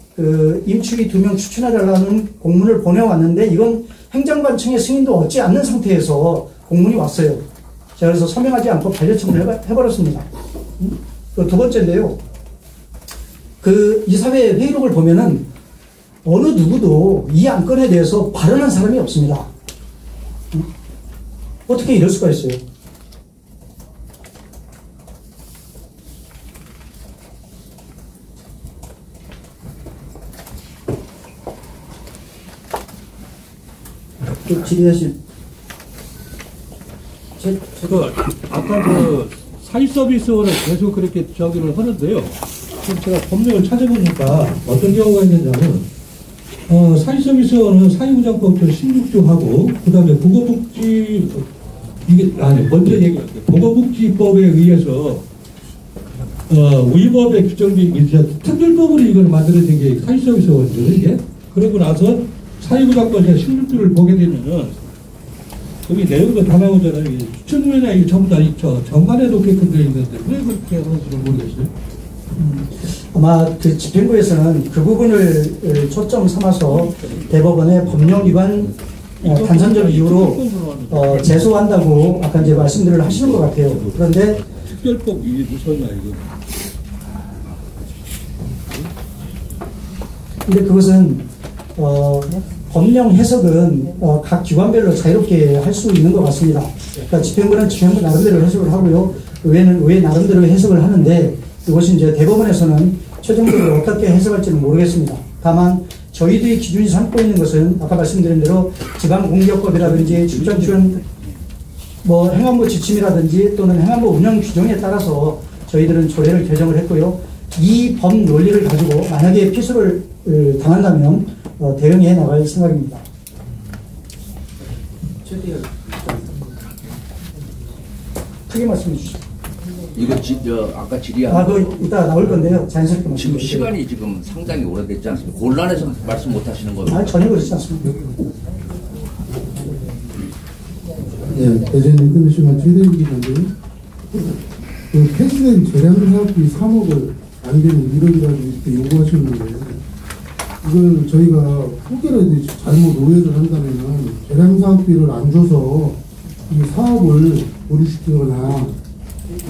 임추위 2명 추천해달라는 공문을 보내왔는데 이건 행정관청의 승인도 얻지 않는 상태에서 공문이 왔어요. 제가 그래서 서명하지 않고 반려청을 해버렸습니다. 두 번째인데요. 이사회 회의록을 보면은 어느 누구도 이 안건에 대해서 발언한 사람이 없습니다. 어떻게 이럴 수가 있어요? 또 질의하실 아까 사회 서비스원을 계속 그렇게 저기를 하는데요. 그럼 제가 법령을 찾아보니까 어떤 경우가 있느냐면, 사회 서비스원은 사회보장법전 16조하고, 그 다음에 먼저 얘기할게요. 보건복지법에 의해서, 위법에 규정된 특별법으로 이걸 만들어진 게 사회 서비스원이거든요, 이게. 그러고 나서 사회보장법전 16조를 보게 되면은, 거기 내용도 다 나오잖아요. 추천위원회 이게 전부 다 정관에 놓게끔 되어 있는데 왜 그렇게 하는지 모르겠어요. 아마 집행부에서는 그 부분을 초점 삼아서 대법원의 법령 위반 단선적 이유로 제소한다고 아까 이제 말씀들을 하시는 것 같아요. 그런데 특별법 이게 무엇이나 이거. 근데 그것은 법령 해석은 각 기관별로 자유롭게 할 수 있는 것 같습니다. 그러니까 집행부는 집행부 나름대로 해석을 하고요. 의회는 의회 나름대로 해석을 하는데 이것이 이제 대법원에서는 최종적으로 어떻게 해석할지는 모르겠습니다. 다만 저희들이 기준이 삼고 있는 것은 아까 말씀드린 대로 지방공기업법이라든지 출전 행안부 지침이라든지 또는 행안부 운영 규정에 따라서 저희들은 조례를 개정을 했고요. 이 법 논리를 가지고 만약에 피소를 당한다면 대응해 나갈 생각입니다. 크게 말씀해 주시죠. 이거 아까 질의한 이따 나올 건데요. 자연스럽게 말씀해 지금 주세요. 시간이 지금 상당히 오래됐지 않습니까? 곤란해서 말씀 못 하시는 겁니다. 전혀 그렇지 않습니다. 네, 대전님 끊으시면 최대입 건데요. 폐지된 재량사업비 3억을 안 되는 1억이라고 이렇게 요구하시는 거예요. 이걸 저희가 혹여라도 잘못 오해를 한다면 재량사업비를 안 줘서 이 사업을 보류시키거나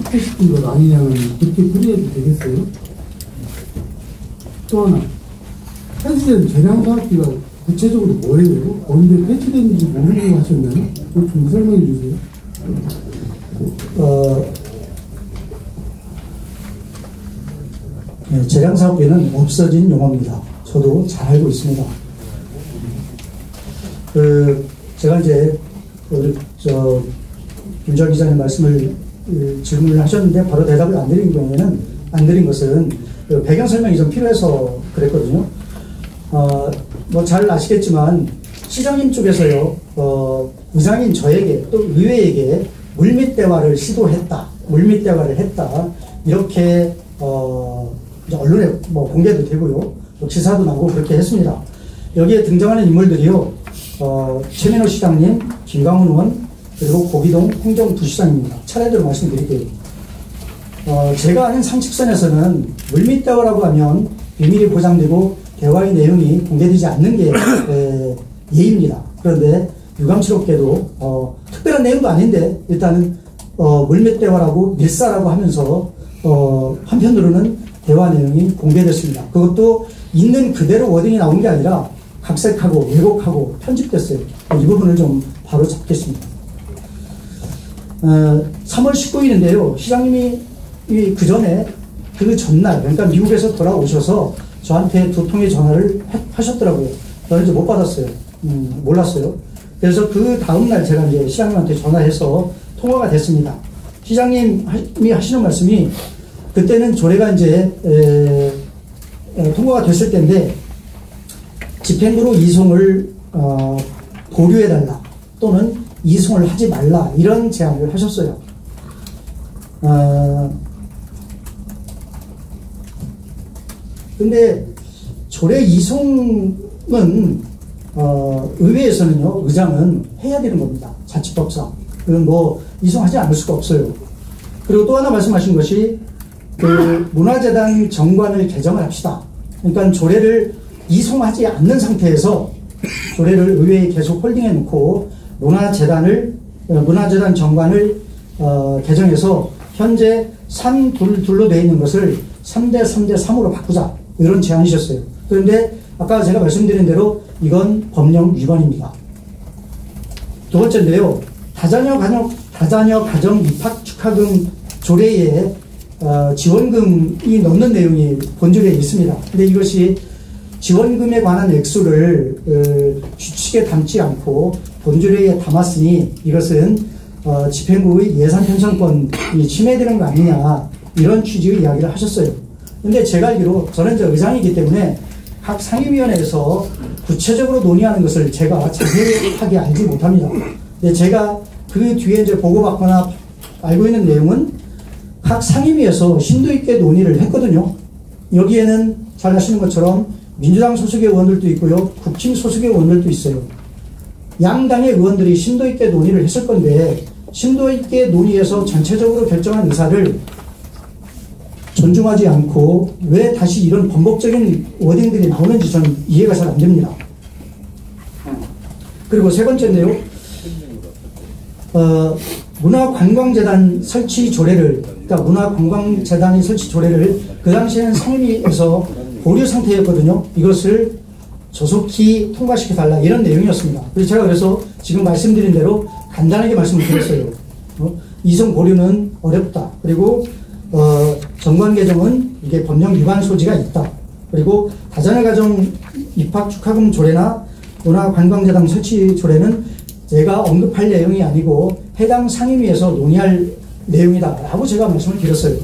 폐지시킨 것 아니냐는 그렇게 풀이해도 되겠어요? 또 하나, 폐지된 재량사업비가 구체적으로 뭐예요? 언제 폐지됐는지 모르고 하셨나요? 그거 좀 설명해 주세요. 재량사업비는 없어진 용어입니다. 저도 잘 알고 있습니다. 제가 이제 김주환 기자님 질문을 하셨는데 바로 대답을 안 드린 것은 배경 설명이 좀 필요해서 그랬거든요. 잘 아시겠지만 시장님 쪽에서요, 의장인 저에게 또 의회에게 물밑 대화를 시도했다, 물밑 대화를 했다 이렇게 이제 언론에 공개도 되고요, 또 기사도 나고 그렇게 했습니다. 여기에 등장하는 인물들이요, 최민호 시장님, 김광훈 의원, 그리고 고기동 행정부시장입니다. 차례대로 말씀드릴게요. 제가 아는 상식선에서는 물밑 대화라고 하면 비밀이 보장되고 대화의 내용이 공개되지 않는 게 예입니다. 그런데 유감스럽게도 특별한 내용도 아닌데 일단은 물밑 대화라고 밀사라고 하면서 한편으로는 대화 내용이 공개됐습니다. 그것도 있는 그대로 워딩이 나온 게 아니라 각색하고 왜곡하고 편집됐어요. 이 부분을 좀 바로 잡겠습니다. 3월 19일인데요. 시장님이 그 전에 그 전날, 그러니까 미국에서 돌아오셔서 저한테 2통의 전화를 하셨더라고요. 저는 이제 못 받았어요. 몰랐어요. 그래서 그 다음날 제가 이제 시장님한테 전화해서 통화가 됐습니다. 시장님이 하시는 말씀이 그때는 조례가 이제 통과가 됐을 때인데 집행부로 이송을 보류해달라 또는 이송을 하지 말라 이런 제안을 하셨어요. 근데 조례 이송은 의회에서는요, 의장은 해야 되는 겁니다. 자치법상. 그건 뭐 이송하지 않을 수가 없어요. 그리고 또 하나 말씀하신 것이 그 문화재단 정관을 개정을 합시다. 그러니까 조례를 이송하지 않는 상태에서 조례를 의회에 계속 홀딩해 놓고 문화재단 정관을 개정해서 현재 3:2로 되어 있는 것을 3:3:3으로 바꾸자 이런 제안이셨어요. 그런데 아까 제가 말씀드린 대로 이건 법령 위반입니다. 두 번째인데요. 다자녀 가정 입학 축하금 조례에 지원금이 넣는 내용이 본조례에 있습니다. 근데 이것이 지원금에 관한 액수를 규칙에 담지 않고 본조례에 담았으니 이것은 집행부의 예산 편성권이 침해되는 거 아니냐 이런 취지의 이야기를 하셨어요. 근데 제가 알기로 저는 이제 의장이기 때문에 각 상임위원회에서 구체적으로 논의하는 것을 제가 자세하게 알지 못합니다. 근데 제가 그 뒤에 이제 보고받거나 알고 있는 내용은 각 상임위에서 심도 있게 논의를 했거든요. 여기에는 잘 아시는 것처럼 민주당 소속의 의원들도 있고요. 국힘 소속의 의원들도 있어요. 양당의 의원들이 심도 있게 논의를 했을 건데 심도 있게 논의해서 전체적으로 결정한 의사를 존중하지 않고 왜 다시 이런 번복적인 워딩들이 나오는지 저는 이해가 잘 안 됩니다. 그리고 세 번째인데요. 문화관광재단 설치 조례를, 그러니까 문화관광재단의 설치 조례를 그 당시에는 상임위에서 보류 상태였거든요. 이것을 조속히 통과시켜달라 이런 내용이었습니다. 그래서 제가 그래서 지금 말씀드린 대로 간단하게 말씀을 드렸어요. 이송 보류는 어렵다. 그리고 정관 개정은 이게 법령 위반 소지가 있다. 그리고 다자녀 가정 입학 축하금 조례나 문화관광재단 설치 조례는 제가 언급할 내용이 아니고 해당 상임위에서 논의할 내용이다 라고 제가 말씀을 드렸어요.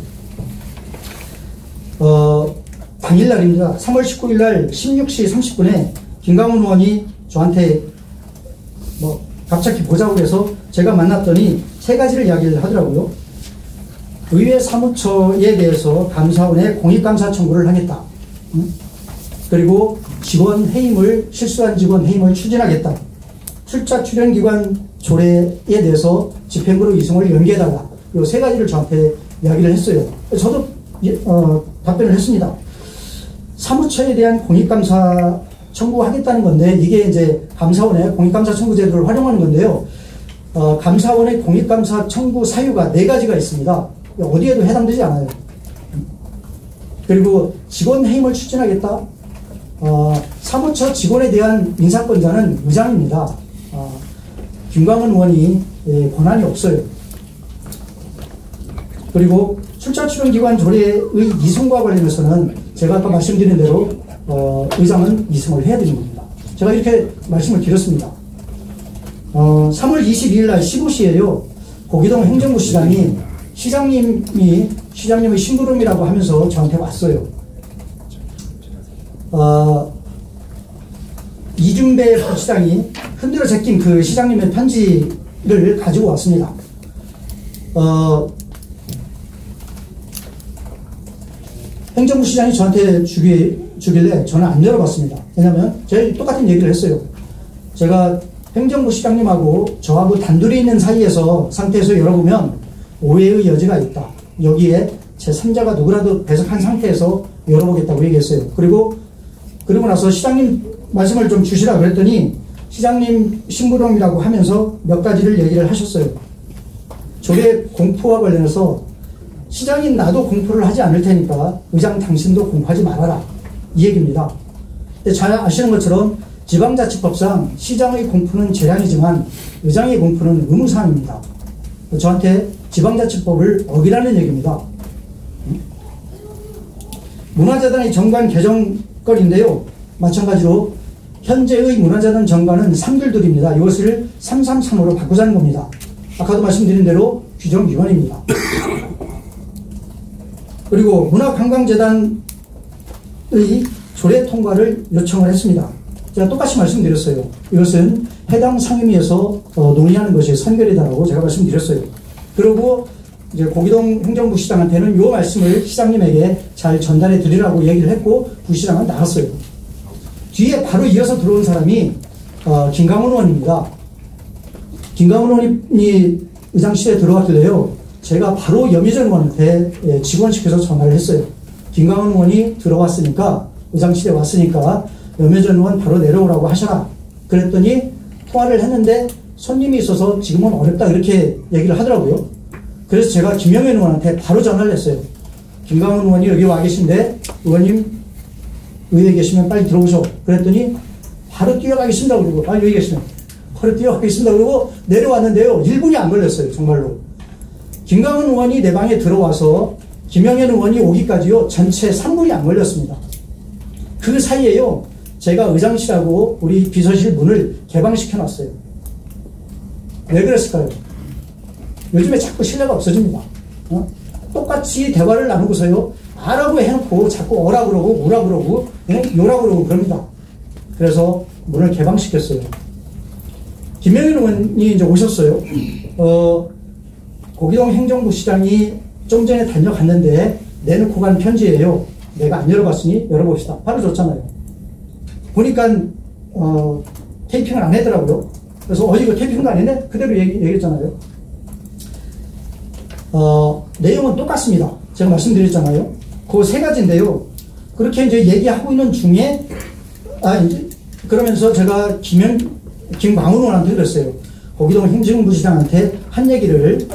당일날입니다. 3월 19일날 16시 30분에 김강훈 의원이 저한테 뭐 갑자기 보자고 해서 제가 만났더니 세 가지를 이야기를 하더라고요. 의회 사무처에 대해서 감사원에 공익감사 청구를 하겠다. 그리고 실수한 직원 해임을 추진하겠다. 출자 출연기관 조례에 대해서 집행부로 이송을 연기해달라. 이 세 가지를 저한테 이야기를 했어요. 저도 답변을 했습니다. 사무처에 대한 공익감사 청구하겠다는 건데 이게 이제 감사원의 공익감사 청구 제도를 활용하는 건데요. 감사원의 공익감사 청구 사유가 4가지가 있습니다. 어디에도 해당되지 않아요. 그리고 직원 해임을 추진하겠다. 사무처 직원에 대한 인사권자는 의장입니다. 김광은 의원이 권한이 없어요. 그리고 출자 출연기관 조례의 이송과 관련해서는 제가 아까 말씀드린 대로 의장은 이송을 해야 되는 겁니다. 제가 이렇게 말씀을 드렸습니다. 3월 22일 날 15시에요. 고기동 행정부 시장이 시장님의 심부름이라고 하면서 저한테 왔어요. 이준배 부시장이 흔들어 제낀 그 시장님의 편지를 가지고 왔습니다. 행정부 시장이 저한테 주길래 저는 안 열어봤습니다. 왜냐하면 제가 똑같은 얘기를 했어요. 제가 행정부 시장님하고 저하고 단둘이 있는 상태에서 열어보면 오해의 여지가 있다. 여기에 제3자가 누구라도 배석한 상태에서 열어보겠다고 얘기했어요. 그러고 나서 시장님 말씀을 좀 주시라 그랬더니 시장님 심부름이라고 하면서 몇 가지를 얘기를 하셨어요. 조례 공포와 관련해서 시장인 나도 공포를 하지 않을 테니까 의장 당신도 공포하지 말아라. 이 얘기입니다. 근데 잘 아시는 것처럼 지방자치법상 시장의 공포는 재량이지만 의장의 공포는 의무사항입니다. 저한테 지방자치법을 어기라는 얘기입니다. 문화재단의 정관 개정건인데요. 마찬가지로 현재의 문화재단 정관은 3줄들입니다. 이것을 333으로 바꾸자는 겁니다. 아까도 말씀드린 대로 규정 위반입니다. 그리고 문화관광재단의 조례 통과를 요청을 했습니다. 제가 똑같이 말씀드렸어요. 이것은 해당 상임위에서 논의하는 것이 선결이다라고 제가 말씀드렸어요. 그리고 이제 고기동 행정부 시장한테는 이 말씀을 시장님에게 잘 전달해 드리라고 얘기를 했고 부시장은 나갔어요. 뒤에 바로 이어서 들어온 사람이 김강훈 의원입니다. 김강훈 의원이 의장실에 들어왔길래요. 제가 바로 염희정 의원한테 직원시켜서 전화를 했어요. 김강훈 의원이 들어왔으니까 의장실에 왔으니까 염혜전 의원 바로 내려오라고 하셔라. 그랬더니 통화를 했는데 손님이 있어서 지금은 어렵다 이렇게 얘기를 하더라고요. 그래서 제가 김영현 의원한테 바로 전화를 했어요. 김강훈 의원이 여기 와 계신데 의원님 의회에 계시면 빨리 들어오셔. 그랬더니 바로 뛰어가겠습니다. 그러고 여기 계시면 바로 뛰어가겠습니다. 그러고 내려왔는데요. 1분이 안 걸렸어요. 정말로. 김강훈 의원이 내 방에 들어와서 김영현 의원이 오기까지요. 전체 3분이 안 걸렸습니다. 그 사이에요. 제가 의장실하고 우리 비서실 문을 개방시켜놨어요. 왜 그랬을까요? 요즘에 자꾸 신뢰가 없어집니다. 똑같이 대화를 나누고서요. 아라고 해놓고 자꾸 어라 그러고 우라 그러고 요라 그러고 그럽니다. 그래서 문을 개방시켰어요. 김영현 의원이 이제 오셨어요. 고기동 행정부 시장이 좀 전에 다녀갔는데 내놓고 간 편지예요. 내가 안 열어봤으니 열어봅시다. 바로 줬잖아요. 보니까 테이핑을 안 했더라고요. 그래서 이거 테이핑도 안 했네? 그대로 얘기했잖아요. 내용은 똑같습니다. 제가 말씀드렸잖아요. 그 세 가지인데요. 그렇게 이제 얘기하고 있는 중에 이제 그러면서 제가 김광훈 의원한테 그랬어요. 고기동 행정부시장한테 한 얘기를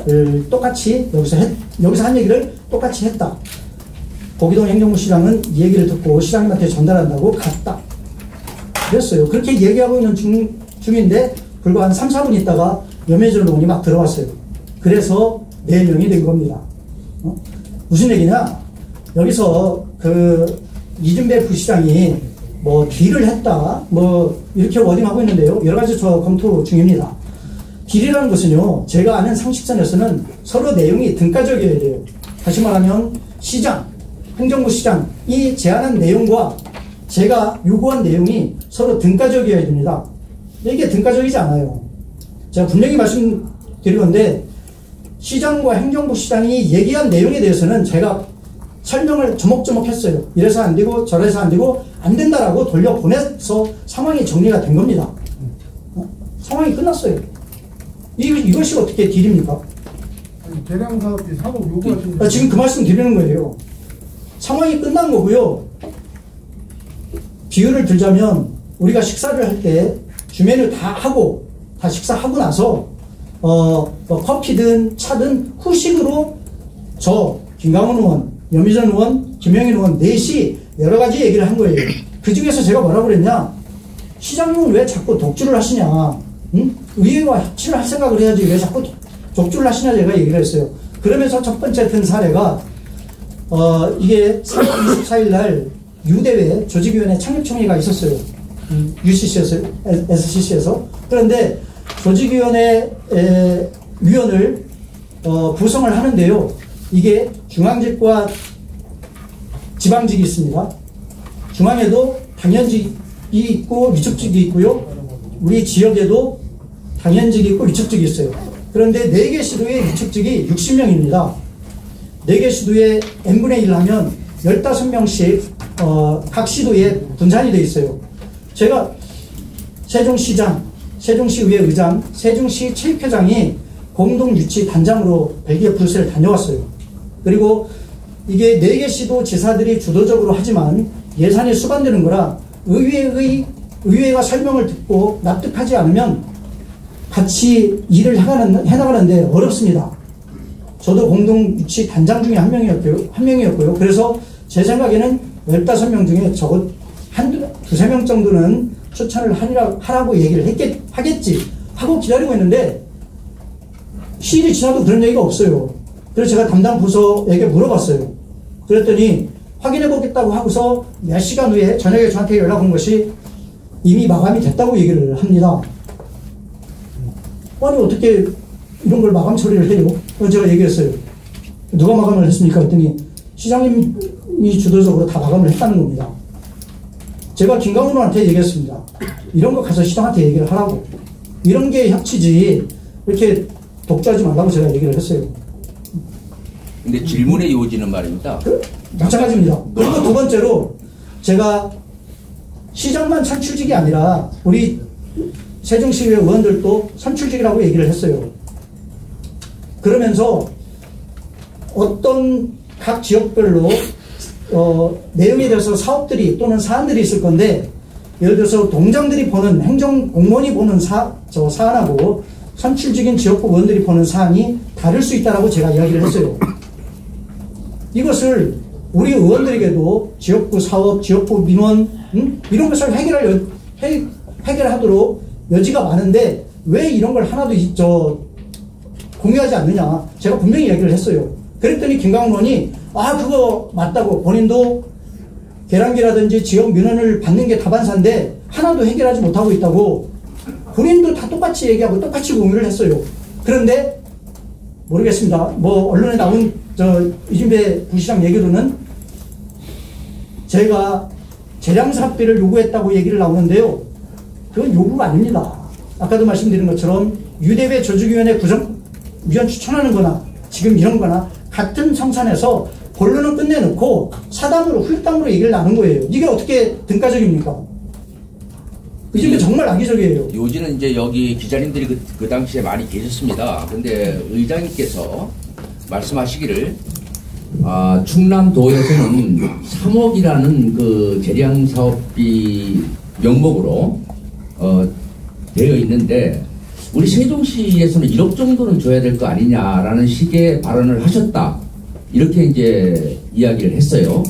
똑같이 여기서 한 얘기를 똑같이 했다. 고기동 행정부시장은 이 얘기를 듣고 시장님한테 전달한다고 갔다. 그랬어요. 그렇게 얘기하고 있는 중인데 불과 한 3, 4분 있다가 염혜준 의원이 막 들어왔어요. 그래서 4명이 된 겁니다. 무슨 얘기냐? 여기서 이준배 부시장이 뭐 딜을 했다 이렇게 워딩하고 있는데요. 여러 가지 저 검토 중입니다. 딜이라는 것은요. 제가 아는 상식선에서는 서로 내용이 등가적이어야 돼요. 다시 말하면 시장, 행정부 시장이 제안한 내용과 제가 요구한 내용이 서로 등가적이어야 됩니다. 이게 등가적이지 않아요. 제가 분명히 말씀드리건데 시장과 행정부 시장이 얘기한 내용에 대해서는 제가 설명을 조목조목 했어요. 이래서 안 되고 저래서 안 되고 안 된다라고 돌려보내서 상황이 정리가 된 겁니다. 상황이 끝났어요. 이것이 어떻게 딜입니까? 대량 사업비 사업 요구하시는 지금 그 말씀 드리는 거예요. 상황이 끝난 거고요. 비유를 들자면 우리가 식사를 할 때 주메뉴 다 식사하고 나서 커피든 차든 후식으로 저 김강훈 의원, 염희전 의원, 김영현 의원 넷이 여러 가지 얘기를 한 거예요. 그 중에서 제가 뭐라고 그랬냐? 시장님은 왜 자꾸 독주를 하시냐? 응? 의회와 협치를 할 생각을 해야지 왜 자꾸 독주를 하시냐 제가 얘기를 했어요. 그러면서 첫 번째 든 사례가 이게 3월 24일 날 유대회 조직위원회 창립총회가 있었어요. UCC에서, SCC에서. 그런데 조직위원회 위원을 구성을 하는데요. 이게 중앙직과 지방직이 있습니다. 중앙에도 당연직이 있고 위촉직이 있고요. 우리 지역에도 당연직이 있고 위촉직이 있어요. 그런데 4개 시도의 위촉직이 60명입니다. 4개 시도에 n분의 1 하면 15명씩 각 시도에 분산이 되어 있어요. 제가 세종시장, 세종시의회 의장, 세종시 체육회장이 공동유치 단장으로 벨기에 브뤼셀을 다녀왔어요. 그리고 이게 4개 시도 지사들이 주도적으로 하지만 예산이 수반되는 거라 의회가 설명을 듣고 납득하지 않으면 같이 일을 해나가는데 어렵습니다. 저도 공동유치 단장 중에 한 명이었고요. 그래서 제 생각에는 15명 중에 적어도 두세 명 정도는 추천을 하라고 얘기를 하겠지 하고 기다리고 있는데 시일이 지나도 그런 얘기가 없어요. 그래서 제가 담당 부서에게 물어봤어요. 그랬더니 확인해 보겠다고 하고서 몇 시간 후에 저녁에 저한테 연락 온 것이 이미 마감이 됐다고 얘기를 합니다. 아니 어떻게 이런 걸 마감 처리를 해요? 제가 얘기했어요. 누가 마감을 했습니까? 했더니 시장님이 주도적으로 다 마감을 했다는 겁니다. 제가 김강훈한테 얘기했습니다. 이런 거 가서 시장한테 얘기를 하라고. 이런 게 협치지 이렇게 독주하지 말라고 제가 얘기를 했어요. 근데 질문의 요지는 말입니다. 마찬가지입니다. 그리고 두 번째로 제가 시장만 선출직이 아니라 우리 세종시의회 의원들도 선출직이라고 얘기를 했어요. 그러면서 어떤 각 지역별로 내용에 대해서 사업들이 또는 사안들이 있을 건데 예를 들어서 동장들이 보는 행정공무원이 보는 사안하고 선출직인 지역구 의원들이 보는 사안이 다를 수 있다라고 제가 이야기를 했어요. 이것을 우리 의원들에게도 지역구 사업, 지역구 민원 이런 것을 해결하도록 여지가 많은데 왜 이런 걸 하나도 공유하지 않느냐. 제가 분명히 이야기를 했어요. 그랬더니 김강훈 의원이 그거 맞다고 본인도 계량기라든지 지역 민원을 받는 게 다반사인데 하나도 해결하지 못하고 있다고 본인도 다 똑같이 얘기하고 똑같이 공유를 했어요. 그런데 모르겠습니다. 언론에 나온 이준배 부시장 얘기로는 저희가 재량사업비를 요구했다고 얘기를 나오는데요. 그건 요구가 아닙니다. 아까도 말씀드린 것처럼 유대배 조직위원회 위원 추천하는 거나 지금 이런 거나 같은 청산에서 본론은 끝내놓고 사담으로 후일담으로 얘기를 나눈 거예요. 이게 어떻게 등가적입니까? 이게 정말 악의적이에요. 요지는 이제 여기 기자님들이 그 당시에 많이 계셨습니다. 근데 의장님께서 말씀하시기를 충남도에서는 3억이라는 그 재량 사업비 명목으로 되어 있는데 우리 세종시에서는 1억 정도는 줘야 될 거 아니냐라는 식의 발언을 하셨다. 이렇게 이제 이야기를 했어요.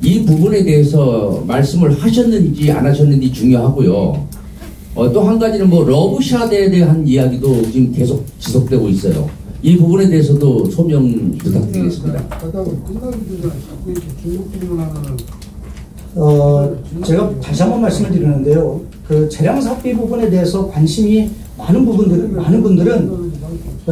이 부분에 대해서 말씀을 하셨는지 안 하셨는지 중요하고요. 또 한 가지는 러브샷에 대한 이야기도 지금 계속 지속되고 있어요. 이 부분에 대해서도 소명 부탁드리겠습니다. 제가 다시 한번 말씀을 드리는데요. 그 재량사업비 부분에 대해서 관심이 많은 분들은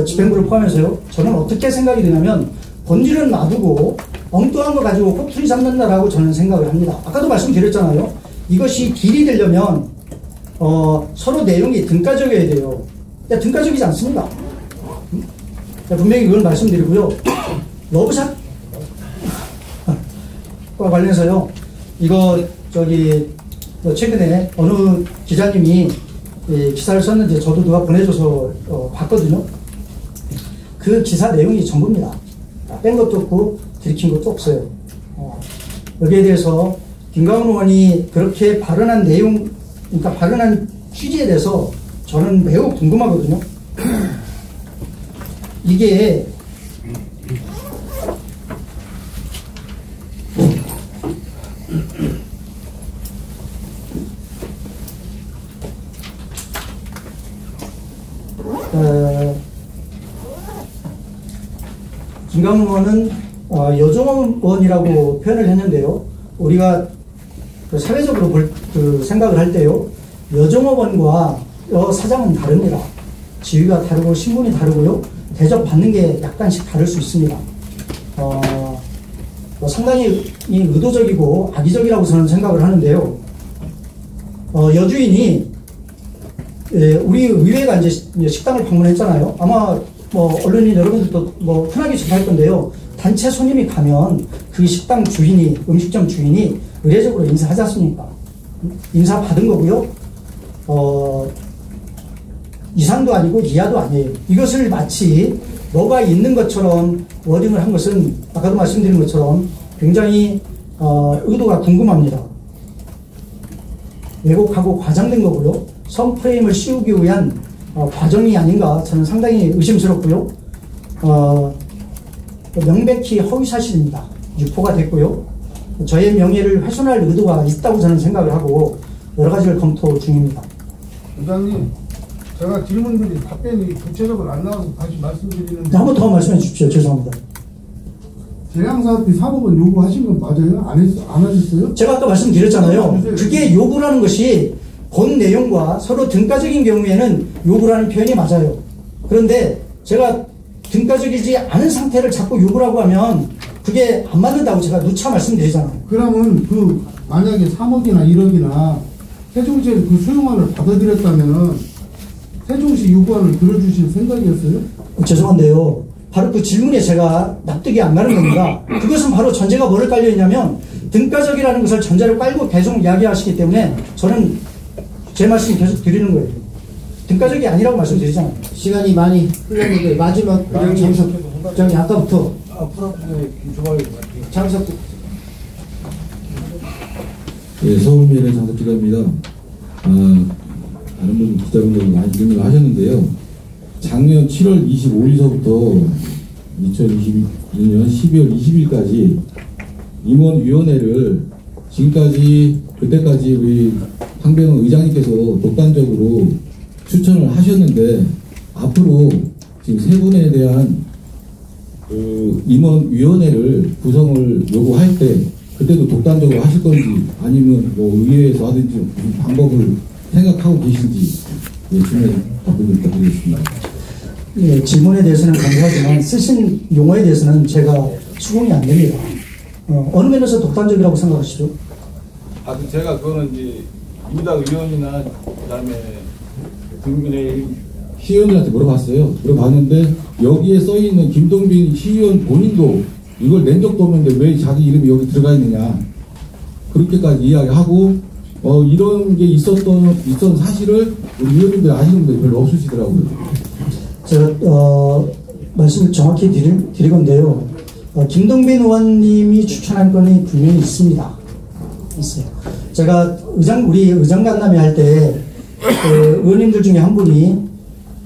집행부를 포함해서요. 저는 어떻게 생각이 되냐면 본질은 놔두고 엉뚱한 거 가지고 꼬투리 잡는다라고 저는 생각을 합니다. 아까도 말씀드렸잖아요. 이것이 딜이 되려면 서로 내용이 등가적이어야 돼요. 등가적이지 않습니다. 분명히 그걸 말씀드리고요. 러브샷과 관련해서요. 이거 최근에 어느 기자님이 기사를 썼는데 저도 누가 보내줘서 봤거든요. 그 기사 내용이 전부입니다. 뺀 것도 없고 들킨 것도 없어요. 여기에 대해서 김강훈 의원이 그렇게 발언한 내용, 그러니까 발언한 취지에 대해서 저는 매우 궁금하거든요. 이게 김강훈 의원은 여종원이라고 표현을 했는데요. 우리가 사회적으로 생각을 할 때요. 여종업원과 사장은 다릅니다. 지위가 다르고 신분이 다르고요. 대접받는 게 약간씩 다를 수 있습니다. 상당히 의도적이고 악의적이라고 저는 생각을 하는데요. 여주인이 우리 의회가 이제 식당을 방문했잖아요. 아마 언론인 여러분들도 흔하게 접할 건데요. 단체 손님이 가면 그 식당 주인이, 음식점 주인이 의례적으로 인사하지 않습니까? 인사 받은 거고요. 이상도 아니고 이하도 아니에요. 이것을 마치 뭐가 있는 것처럼 워딩을 한 것은 아까도 말씀드린 것처럼 굉장히 의도가 궁금합니다. 왜곡하고 과장된 거고요. 성 프레임을 씌우기 위한 과정이 아닌가 저는 상당히 의심스럽고요. 명백히 허위사실입니다. 유포가 됐고요. 저의 명예를 훼손할 의도가 있다고 저는 생각을 하고 여러 가지를 검토 중입니다. 부장님, 제가 질문들이 답변이 구체적으로 안 나와서 다시 말씀드리는데 한 번 더 말씀해 주십시오. 죄송합니다. 재량사업비 3억원 요구하신 건 맞아요? 안 하셨어요? 제가 아까 말씀드렸잖아요. 그게 요구라는 것이 본 내용과 서로 등가적인 경우에는 요구라는 표현이 맞아요. 그런데 제가 등가적이지 않은 상태를 자꾸 요구라고 하면 그게 안 맞는다고 제가 누차 말씀드리잖아요. 그러면 만약에 3억이나 1억이나 세종시에서 그 수용안을 받아들였다면 세종시 요구안을 들어주실 생각이었어요? 죄송한데요. 바로 그 질문에 제가 납득이 안 가는 겁니다. 그것은 바로 전제가 뭐를 깔려있냐면 등가적이라는 것을 전제로 깔고 계속 이야기하시기 때문에 저는 제 말씀 계속 드리는 거예요. 등가적이 아니라고 말씀드리잖아요. 시간이 많이 흘렀는데 마지막 장석장이 아까부터 장석국 예, 서울미래 장석기자입니다. 다른 분 기자분들 많이 질문을 하셨는데요. 작년 7월 25일서부터 2022년 12월 20일까지 임원위원회를 지금까지 그때까지 우리 황병헌 의장님께서 독단적으로 추천을 하셨는데 앞으로 지금 세 분에 대한 그 임원위원회를 구성을 요구할 때 그때도 독단적으로 하실 건지 아니면 뭐 의회에서 하든지 무슨 방법을 생각하고 계신지 질문 답변을 부탁드리겠습니다. 예, 질문에 대해서는 감사하지만 쓰신 용어에 대해서는 제가 수긍이 안 됩니다. 어느 면에서 독단적이라고 생각하시죠? 제가 그거는 이제 이무당 의원이나 그다음에 국민의 시의원들한테 물어봤어요. 물어봤는데 여기에 써 있는 김동빈 시의원 본인도 이걸 낸 적도 없는데 왜 자기 이름이 여기 들어가 있느냐 그렇게까지 이야기하고 이런 게 있었던 사실을 우리 의원님들 아시는 분들이 별로 없으시더라고요. 제가 말씀을 정확히 드릴 건데요. 김동빈 의원님이 추천한 건이 분명히 있습니다. 있어요. 제가 우리 의장 간담회 할 때 의원님들 중에 한 분이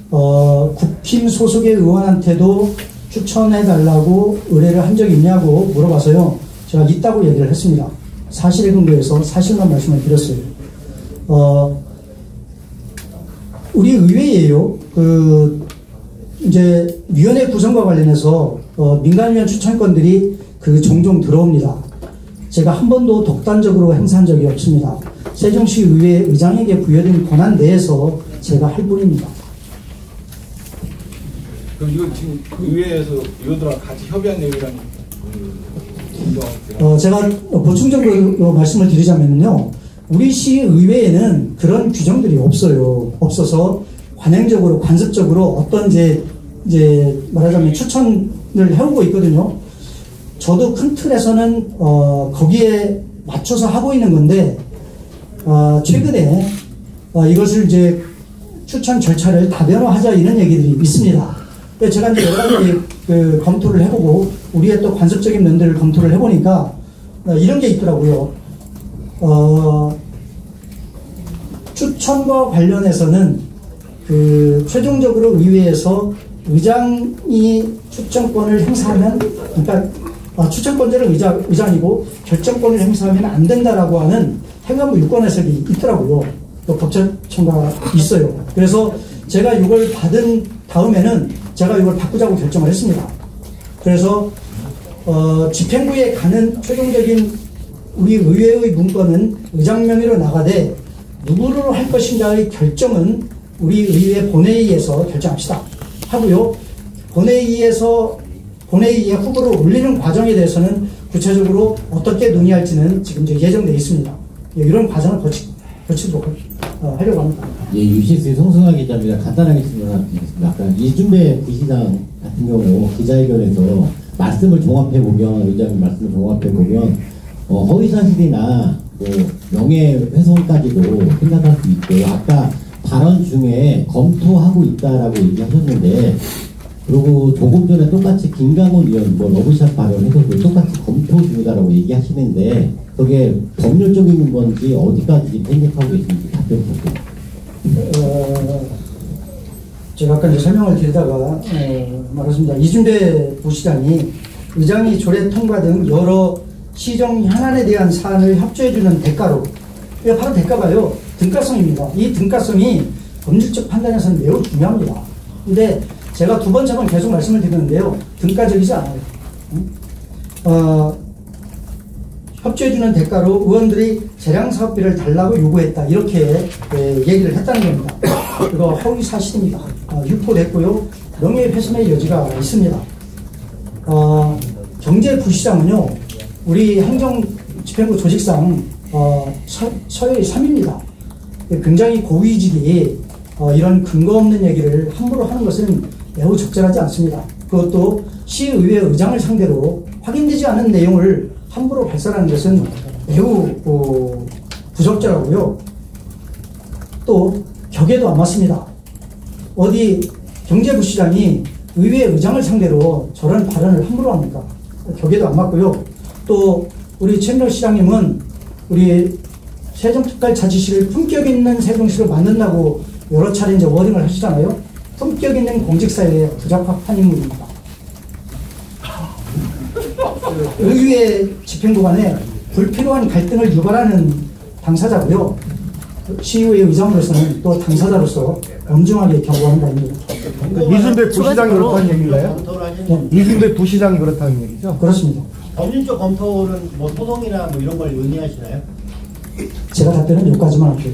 국힘 소속의 의원한테도 추천해달라고 의뢰를 한 적이 있냐고 물어봐서요. 제가 있다고 얘기를 했습니다. 사실에 근거해서 사실만 말씀을 드렸어요. 우리 의회에요. 이제 위원회 구성과 관련해서 민간위원 추천권들이 종종 들어옵니다. 제가 한 번도 독단적으로 행사한 적이 없습니다. 세종시 의회 의장에게 부여된 권한 내에서 제가 할 뿐입니다. 그럼 이거 지금 그 의회에서 의원들하고 같이 협의한 내용이랑 제가 보충적으로 말씀을 드리자면요. 우리 시 의회에는 그런 규정들이 없어서 관행적으로 관습적으로 어떤 이제 말하자면 추천을 해오고 있거든요. 저도 큰 틀에서는 거기에 맞춰서 하고 있는 건데 최근에 이것을 이제 추천 절차를 다변화하자 이런 얘기들이 있습니다. 제가 이제 여러 가지 검토를 해보고 우리의 또 관습적인 면들을 검토를 해보니까 이런 게 있더라고요. 추천과 관련해서는 최종적으로 의회에서 의장이 추천권을 행사하면, 그러니까 추천권자는 의장이고 결정권을 행사하면 안 된다라고 하는 행안부 유권 해석이 있더라고요. 또 법제처가 있어요. 그래서 제가 이걸 받은 다음에는 제가 이걸 바꾸자고 결정을 했습니다. 그래서 집행부에 가는 최종적인 우리 의회의 문건은 의장 명의로 나가되 누구로 할 것인가의 결정은 우리 의회 본회의에서 결정합시다 하고요. 본회의에 후보를 올리는 과정에 대해서는 구체적으로 어떻게 논의할지는 지금 이제 예정되어 있습니다. 이런 과정을 거치도록 하려고 합니다. 예, UCS 성승화 기자입니다. 간단하게 질문하겠습니다. 아까 이준배 부시장 같은 경우 기자회견에서 말씀을 종합해보면, 의장님 말씀을 종합해보면, 허위사실이나 명예훼손까지도 생각할 수 있고, 아까 발언 중에 검토하고 있다라고 얘기하셨는데, 그리고 조금 전에 똑같이 김강훈 의원 러브샷 발언에서도 똑같이 검토 중이다라고 얘기하시는데, 그게 법률적인 건지 어디까지 생각하고 계신지 답변 부탁드립니다. 제가 아까 이제 설명을 드리다가 말했습니다. 이준배 부시장이 의장이 조례 통과 등 여러 시정 현안에 대한 사안을 협조해주는 대가로, 이게 바로 대가가요 등가성입니다. 이 등가성이 법률적 판단에서는 매우 중요합니다. 근데 제가 두 번, 세 번 계속 말씀을 드렸는데요. 등가적이지 않아요. 협조해주는 대가로 의원들이 재량사업비를 달라고 요구했다. 이렇게 얘기를 했다는 겁니다. 이거 허위 사실입니다. 유포됐고요. 명예훼손의 여지가 있습니다. 경제부시장은요. 우리 행정집행부 조직상 서열이 3입니다. 굉장히 고위직이 이런 근거 없는 얘기를 함부로 하는 것은 매우 적절하지 않습니다. 그것도 시의회 의장을 상대로 확인되지 않은 내용을 함부로 발설하는 것은 매우 부적절하고요. 또 격에도 안 맞습니다. 어디 경제부시장이 의회 의장을 상대로 저런 발언을 함부로 합니까? 격에도 안 맞고요. 또 우리 최민호 시장님은 우리 세종특별자치시를 품격 있는 세종시로 만든다고 여러 차례 이제 워딩을 하시잖아요. 품격 있는 공직사회에 부적합한 인물입니다. 의회 집행부 간에 불필요한 갈등을 유발하는 당사자고요. 시의회 의장으로서는 또 당사자로서 엄중하게 경고하는 바입니다. 이순배 부시장이 그렇다는 얘기인가요? 이순배 부시장이 그렇다는 얘기죠? 그렇습니다. 법률적 검토는 뭐 소송이나 뭐 이런 걸 의미하시나요? 제가 답변은 여기까지만 할게요.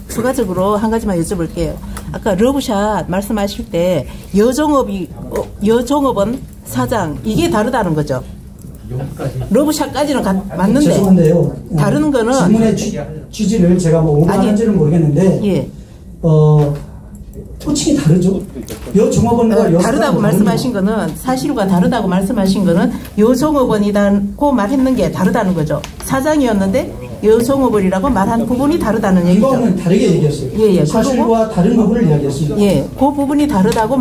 추가적으로 한 가지만 여쭤볼게요. 아까 러브샷 말씀하실 때 여종업원 사장 이게 다르다는 거죠. 러브샷까지는 맞는데 죄송한데요. 다른 거는 질문의 취지를 제가 뭐 오버하는지는 모르겠는데 예. 호칭이 다르죠. 여종업원과 다르다고 말씀하신 거는 사실과 다르다고 말씀하신 거는 여종업원이라고 말했는 게 다르다는 거죠. 사장이었는데 여종업원이라고 말한 부분이 다르다는 얘기죠. 이거는 다르게 얘기했어요. 예. 사실과 다른 부분을 이야기했습니다. 예, 그 부분이 다르다고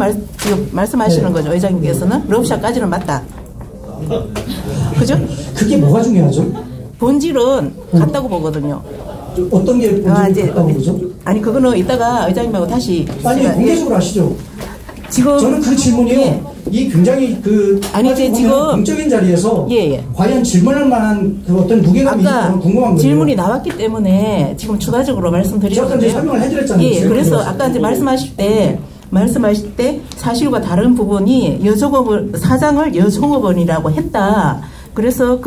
말씀하시는 거죠. 의장님께서는 러브샷까지는 맞다. 그죠? 그게 뭐가 중요하죠? 본질은 같다고 보거든요. 어떤 게 본질이 같다고 보죠? 아니 그거는 이따가 의장님하고 다시 빨리 공개적으로 하시죠. 지금 저는 그 질문이요. 이 굉장히 아니 이제 지금 공적인 자리에서 과연 질문할 만한 그 어떤 무게감이 있는지 궁금한 거예요. 질문이 나왔기 때문에 지금 추가적으로 말씀드리는데요. 제가 설명을 해드렸잖아요. 예, 그래서 아까 이제 말씀하실 때 사실과 다른 부분이 사장을 여종업원이라고 했다. 그래서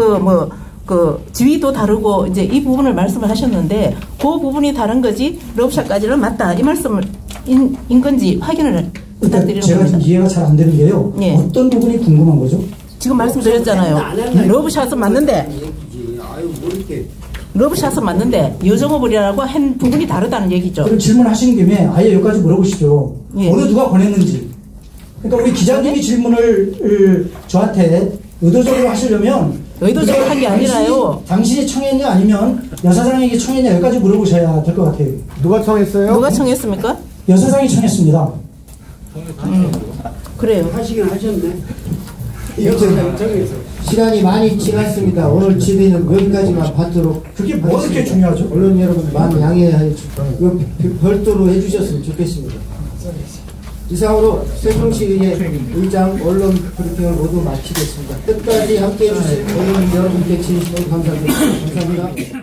지위도 다르고 이제 이 부분을 말씀을 하셨는데 그 부분이 다른 거지 러브샷까지는 맞다. 이 말씀인 건지 확인을 부탁드리는 제가 겁니다. 지금 이해가 잘 안 되는 게요. 예. 어떤 부분이 궁금한 거죠? 지금 말씀드렸잖아요. 러브샷은 맞는데 러브샷은 맞는데 여종업원이라고 한 부분이 다르다는 얘기죠. 그럼 질문하시는 김에 아예 여기까지 물어보시죠. 예. 어느 누가 권했는지. 그러니까 우리 기자님이 질문을 저한테 의도적으로 하시려면 의도적으로 한 게 아니라요. 당신이 청했냐 아니면 여사장에게 청했냐 여기까지 물어보셔야 될 것 같아요. 누가 청했어요? 누가 청했습니까? 여사장이 청했습니다. 그래요. 하시긴 하셨네. 시간이 많이 지났습니다. 오늘 질의는 여기까지만 받도록. 그게 뭐 그렇게 중요하죠? 언론 여러분 많이 양해해 주시고 별도로 해주셨으면 좋겠습니다. 이상으로 세종시의 의장 언론 브리핑을 모두 마치겠습니다. 끝까지 함께해 주신 언론 여러분께 진심으로 감사드립니다. 감사합니다.